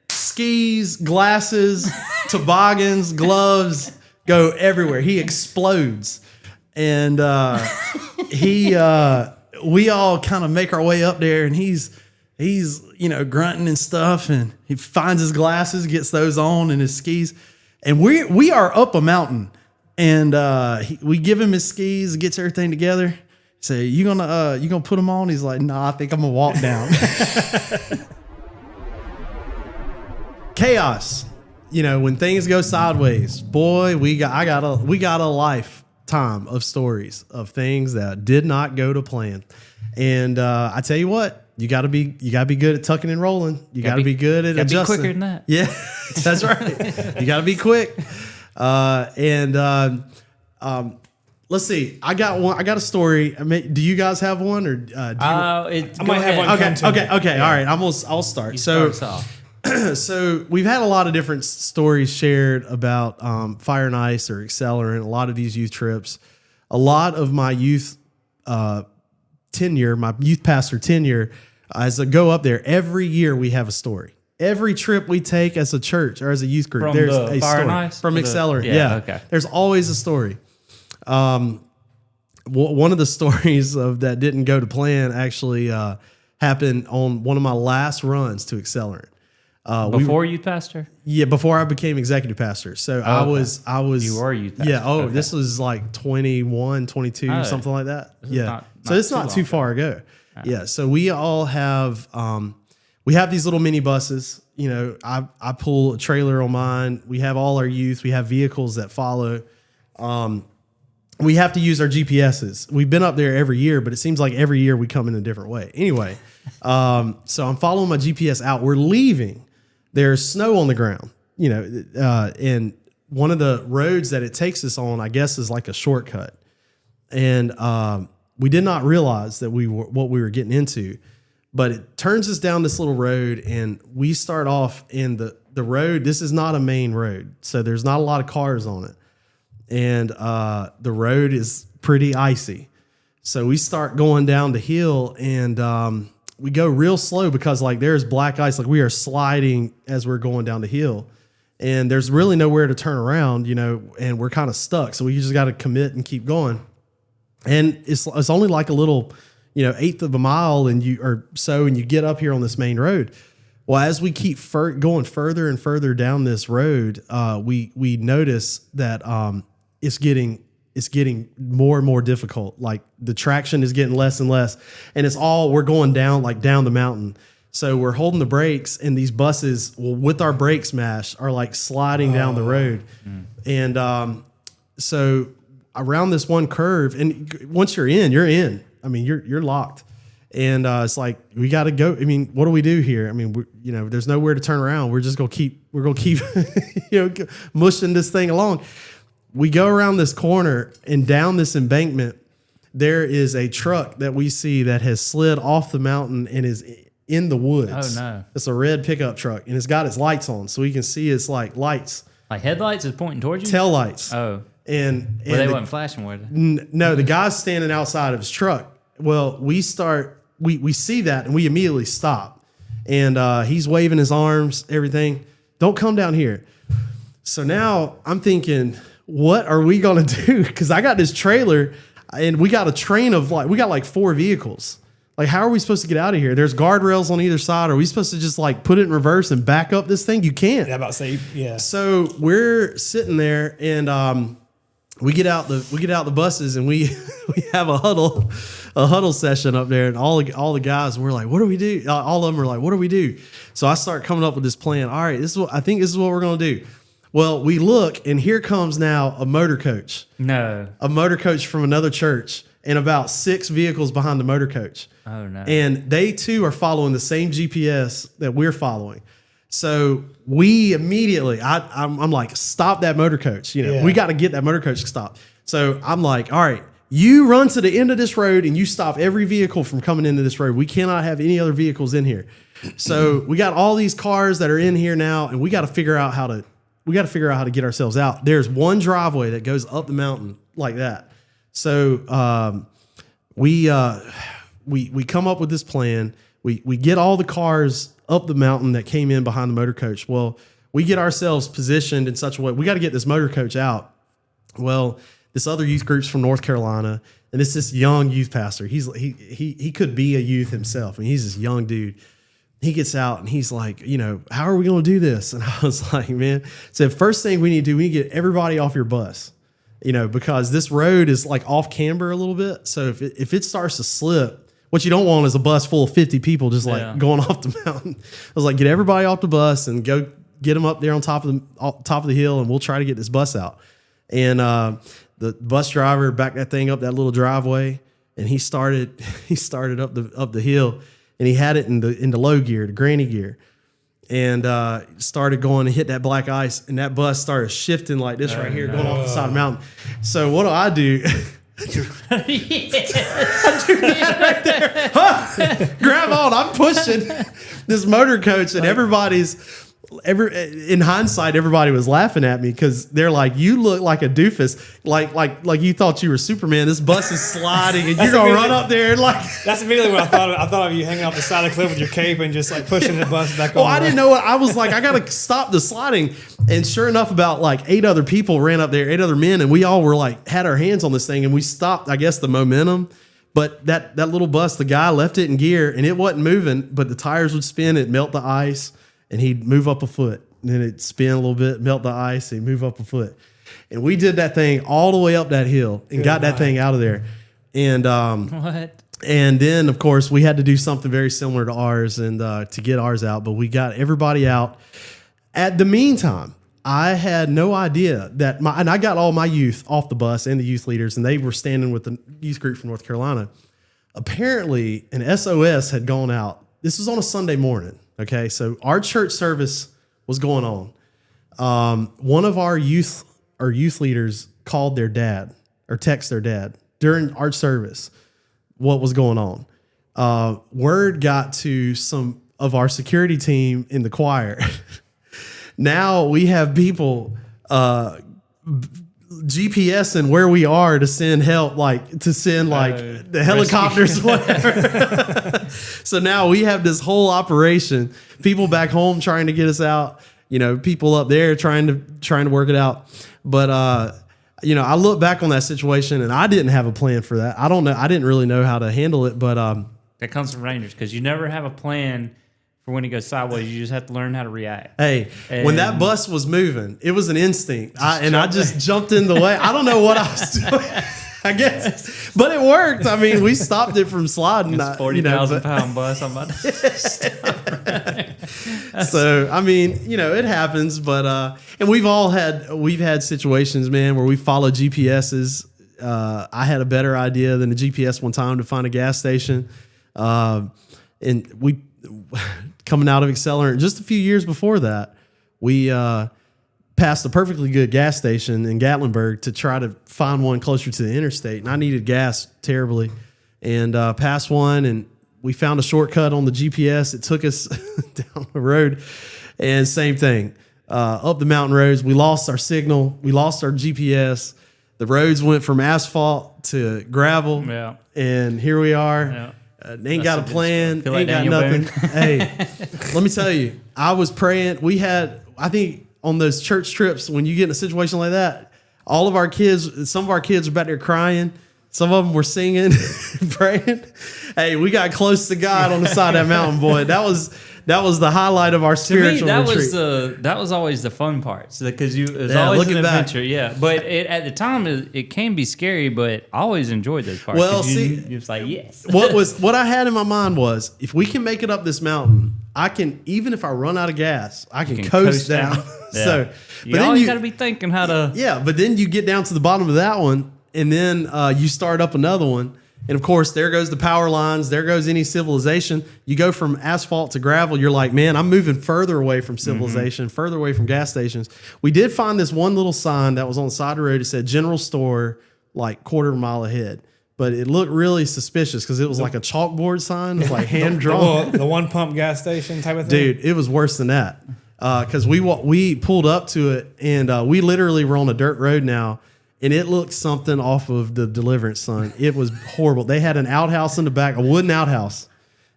B: skis, glasses, toboggans, gloves go everywhere. He explodes. And we all kind of make our way up there, and he's grunting and stuff, and he finds his glasses, gets those on, and his skis. And we are up a mountain, and we give him his skis, gets everything together. Say, you gonna put them on? He's like, nah, I think I'm gonna walk down. Chaos. When things go sideways, boy, we got a lifetime of stories of things that did not go to plan. And I tell you what, you gotta be good at tucking and rolling. You gotta be good at adjusting.
C: Be quicker than that.
B: Yeah, that's right. You gotta be quick. Let's see. I got one. I got a story. Do you guys have one, or
D: I might have one.
B: Okay. All right. I'll start. So we've had a lot of different stories shared about fire and ice or accelerant. A lot of these youth trips. A lot of my youth tenure, my youth pastor tenure, as I go up there every year, we have a story. Every trip we take as a church or as a youth group,
C: From
B: there's
C: the
B: a
C: fire
B: story
C: and ice?
B: from
C: Or
B: accelerant.
C: yeah, okay.
B: There's always a story. One of the stories of that didn't go to plan actually happened on one of my last runs to accelerant.
C: Before youth pastor?
B: Yeah, before I became executive pastor. So
C: okay.
B: I was.
C: You were youth pastor.
B: Yeah. Oh,
C: okay.
B: This was like 21, 22, something like that. Yeah. So it's not too far ago. Yeah. So we all have we have these little mini buses. I pull a trailer on mine. We have all our youth. We have vehicles that follow. We have to use our GPSs. We've been up there every year, but it seems like every year we come in a different way. Anyway, so I'm following my GPS out. We're leaving. There's snow on the ground, and one of the roads that it takes us on, I guess, is like a shortcut. And we did not realize that what we were getting into, but it turns us down this little road, and we start off in the road. This is not a main road, so there's not a lot of cars on it. And the road is pretty icy. So we start going down the hill, and we go real slow because there's black ice. We are sliding as we're going down the hill, and there's really nowhere to turn around, and we're kind of stuck. So we just got to commit and keep going. And it's only like a little, eighth of a mile and you get up here on this main road.
F: Well, as we keep going further and further down this road, we notice that it's getting more and more difficult. Like the traction is getting less and less, and we're going down the mountain. So we're holding the brakes, and these buses, with our brakes mashed, are like sliding down the road. And so around this one curve, and once you're in, you're in. I mean, you're locked. And it's like, we got to go. I mean, what do we do here? I mean, there's nowhere to turn around. We're going to keep, mushing this thing along. We go around this corner and down this embankment. There is a truck that we see that has slid off the mountain and is in the woods.
C: Oh no!
F: It's a red pickup truck, and it's got its lights on, so we can see its like lights,
C: like headlights is pointing towards you.
F: Tail lights.
C: Oh,
F: and
C: they wasn't flashing, were they?
F: No, the guy's standing outside of his truck. Well, we see that, and we immediately stop, and he's waving his arms, everything. Don't come down here. So now I'm thinking, what are we gonna do? Because I got this trailer, and we got a train of we got 4 vehicles. Like, how are we supposed to get out of here? There's guardrails on either side. Are we supposed to just put it in reverse and back up this thing? You can't.
D: Yeah, about to say, yeah.
F: So we're sitting there, and we get out the buses, and we have a huddle session up there, and all the guys, we're like, what do we do? All of them are like, what do we do? So I start coming up with this plan. All right, I think this is what we're gonna do. Well, we look, and here comes now a motor coach.
C: No.
F: A motor coach from another church, and about 6 vehicles behind the motor coach.
C: Oh no.
F: And they too are following the same GPS that we're following. So we immediately, I'm like, stop that motor coach. We got to get that motor coach to stop. So I'm like, all right, you run to the end of this road and you stop every vehicle from coming into this road. We cannot have any other vehicles in here. So we got all these cars that are in here now, and we got to figure out how to get ourselves out. There's one driveway that goes up the mountain like that. So we come up with this plan. We get all the cars up the mountain that came in behind the motor coach. Well, we get ourselves positioned in such a way. We got to get this motor coach out. Well, this other youth group's from North Carolina, and it's this young youth pastor. He could be a youth himself. I mean, he's this young dude. He gets out and he's like, how are we going to do this? And I was like, man, so first thing we need to do, we need to get everybody off your bus, because this road is off camber a little bit. So if it starts to slip, what you don't want is a bus full of 50 people just going off the mountain. I was like, get everybody off the bus and go get them up there on top of the hill, and we'll try to get this bus out. And the bus driver backed that thing up that little driveway, and he started up the hill, and he had it in the low gear, the granny gear, and started going and hit that black ice, and that bus started shifting like this right here, going off the side of the mountain. So what do? I do that right there. Huh? Grab on. I'm pushing this motor coach, and in hindsight, everybody was laughing at me because they're like, "You look like a doofus, like you thought you were Superman. This bus is sliding, and you're gonna run up there and
D: That's immediately what I thought of. I thought of you hanging off the side of the cliff with your cape and just pushing the bus back.
F: Well, I didn't know what I was like. I gotta stop the sliding, and sure enough, about 8 other people ran up there, 8 other men, and we all were had our hands on this thing, and we stopped. I guess the momentum. But that little bus, the guy left it in gear, and it wasn't moving, but the tires would spin, it'd melt the ice, and he'd move up a foot. And then it'd spin a little bit, melt the ice, and he'd move up a foot. And we did that thing all the way up that hill and got that thing out of there. And
C: what?
F: And then, of course, we had to do something very similar to ours and to get ours out. But we got everybody out. At the meantime, I had no idea and I got all my youth off the bus and the youth leaders, and they were standing with the youth group from North Carolina. Apparently, an SOS had gone out. This was on a Sunday morning. Okay, so our church service was going on. One of our youth leaders called their dad or texted their dad during our service what was going on. Word got to some of our security team in the choir. Now we have people GPSing where we are to send help, the helicopters, whatever. So now we have this whole operation. People back home trying to get us out. People up there trying to work it out. But I look back on that situation, and I didn't have a plan for that. I don't know. I didn't really know how to handle it. But
C: that comes from Rangers, because you never have a plan for when it goes sideways. You just have to learn how to react.
F: Hey, when that bus was moving, it was an instinct. I just jumped in the way. I don't know what I was doing. I guess, but it worked. I mean, we stopped it from sliding.
C: It's 40,000-pound bus. I'm about to
F: So I mean, it happens. But and we've had situations, man, where we follow GPSs. I had a better idea than the GPS one time to find a gas station, and we coming out of Accelerant just a few years before that, we passed a perfectly good gas station in Gatlinburg to try to find one closer to the interstate. And I needed gas terribly, and passed one, and we found a shortcut on the GPS. It took us down the road, and same thing, up the mountain roads. We lost our signal. We lost our GPS. The roads went from asphalt to gravel. Yeah. And here we are. Yeah. Ain't got a plan. Ain't got nothing. Hey, let me tell you, I was praying. I think on those church trips, when you get in a situation like that, some of our kids were back there crying. Some of them were singing, praying. Hey, we got close to God on the side of that mountain, boy. That was the highlight of our spiritual retreat.
C: That was always the fun part, because it was always an adventure. Yeah, but at the time it can be scary, but I always enjoyed those parts.
F: Well,
C: you're just like, yes.
F: What I had in my mind was, if we can make it up this mountain, I can, even if I run out of gas, I can coast down.
C: Yeah.
F: So,
C: you always got to be thinking how to.
F: Yeah, but then you get down to the bottom of that one, and then you start up another one. And of course, there goes the power lines. There goes any civilization. You go from asphalt to gravel. You're like, man, I'm moving further away from civilization, further away from gas stations. We did find this one little sign that was on the side of the road. It said general store, like quarter of a mile ahead. But it looked really suspicious because it was like a chalkboard sign. It was like hand drawn.
D: The one pump gas station type of thing.
F: Dude, it was worse than that. Because we pulled up to it, and we literally were on a dirt road now. And it looked something off of the Deliverance, son. It was horrible. They had an outhouse in the back, a wooden outhouse.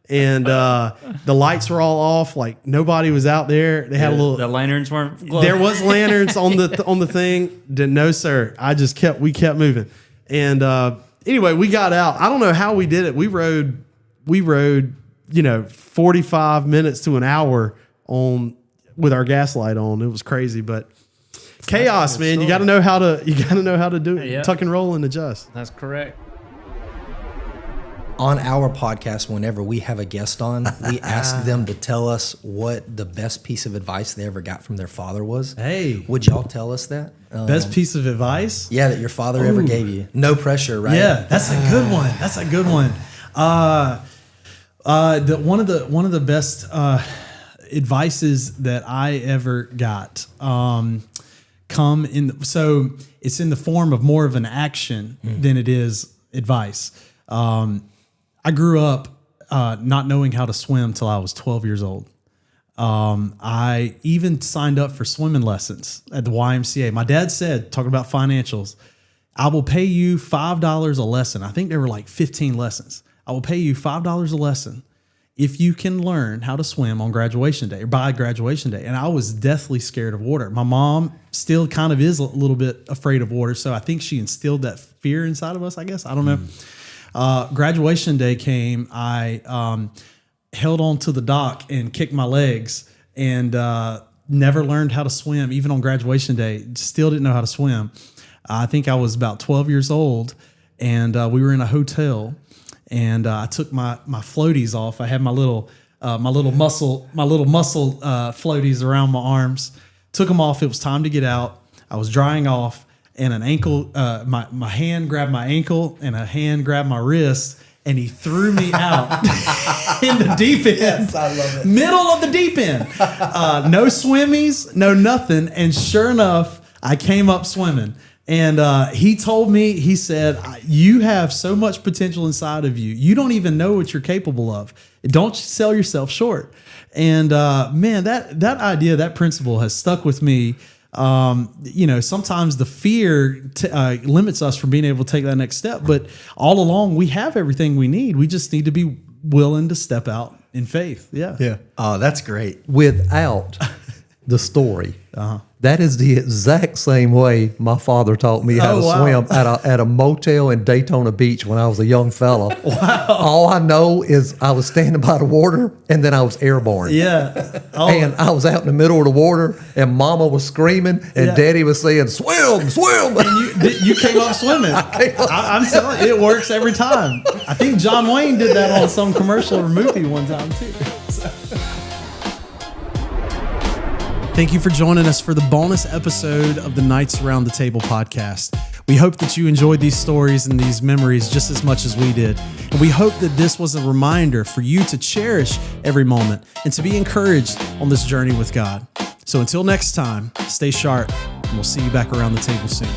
F: And the lights were all off. Like, nobody was out there. They had a little...
C: The lanterns weren't glowing.
F: There was lanterns on the thing. No, sir. We kept moving. And anyway, we got out. I don't know how we did it. We rode 45 minutes to an hour with our gas light on. It was crazy, but... Chaos, man. You got to know how to do it. Tuck and roll and adjust.
C: That's correct.
G: On our podcast, whenever we have a guest on, we ask them to tell us what the best piece of advice they ever got from their father was.
F: Hey.
G: Would y'all tell us that?
F: Best piece of advice?
G: Yeah, that your father ever gave you. No pressure, right?
F: Yeah, that's a good one. That's a good one. One of the best advices that I ever got so it's in the form of more of an action than it is advice. I grew up not knowing how to swim till I was 12 years old. I even signed up for swimming lessons at the YMCA. My dad said, talking about financials, I will pay you $5 a lesson. I think there were like 15 lessons. I will pay you $5 a lesson if you can learn how to swim on graduation day or by graduation day. And I was deathly scared of water. My mom still kind of is a little bit afraid of water. So I think she instilled that fear inside of us, I guess. I don't know. Graduation day came. I held on to the dock and kicked my legs and never learned how to swim. Even on graduation day, still didn't know how to swim. I think I was about 12 years old, and we were in a hotel. And I took my floaties off. I had my little muscle floaties around my arms. Took them off. It was time to get out. I was drying off, and an ankle. My hand grabbed my ankle, and a hand grabbed my wrist, and he threw me out in the deep end.
G: Yes, I love it.
F: Middle of the deep end. No swimmies, no nothing. And sure enough, I came up swimming. And he told me, he said, you have so much potential inside of you. You don't even know what you're capable of. Don't sell yourself short. And man, that idea, that principle has stuck with me. Sometimes the fear limits us from being able to take that next step. But all along, we have everything we need. We just need to be willing to step out in faith. Yeah.
G: Yeah. Oh, that's great. Without
H: the story. That is the exact same way my father taught me how to swim at a motel in Daytona Beach when I was a young fella. Wow. All I know is I was standing by the water and then I was airborne.
B: Yeah.
H: And I was out in the middle of the water and mama was screaming and daddy was saying, swim, swim.
B: And you came up swimming. I'm telling you, it works every time. I think John Wayne did that on some commercial or movie one time too. Thank you for joining us for the bonus episode of the Nights Around the Table podcast. We hope that you enjoyed these stories and these memories just as much as we did. And we hope that this was a reminder for you to cherish every moment and to be encouraged on this journey with God. So until next time, stay sharp, and we'll see you back around the table soon.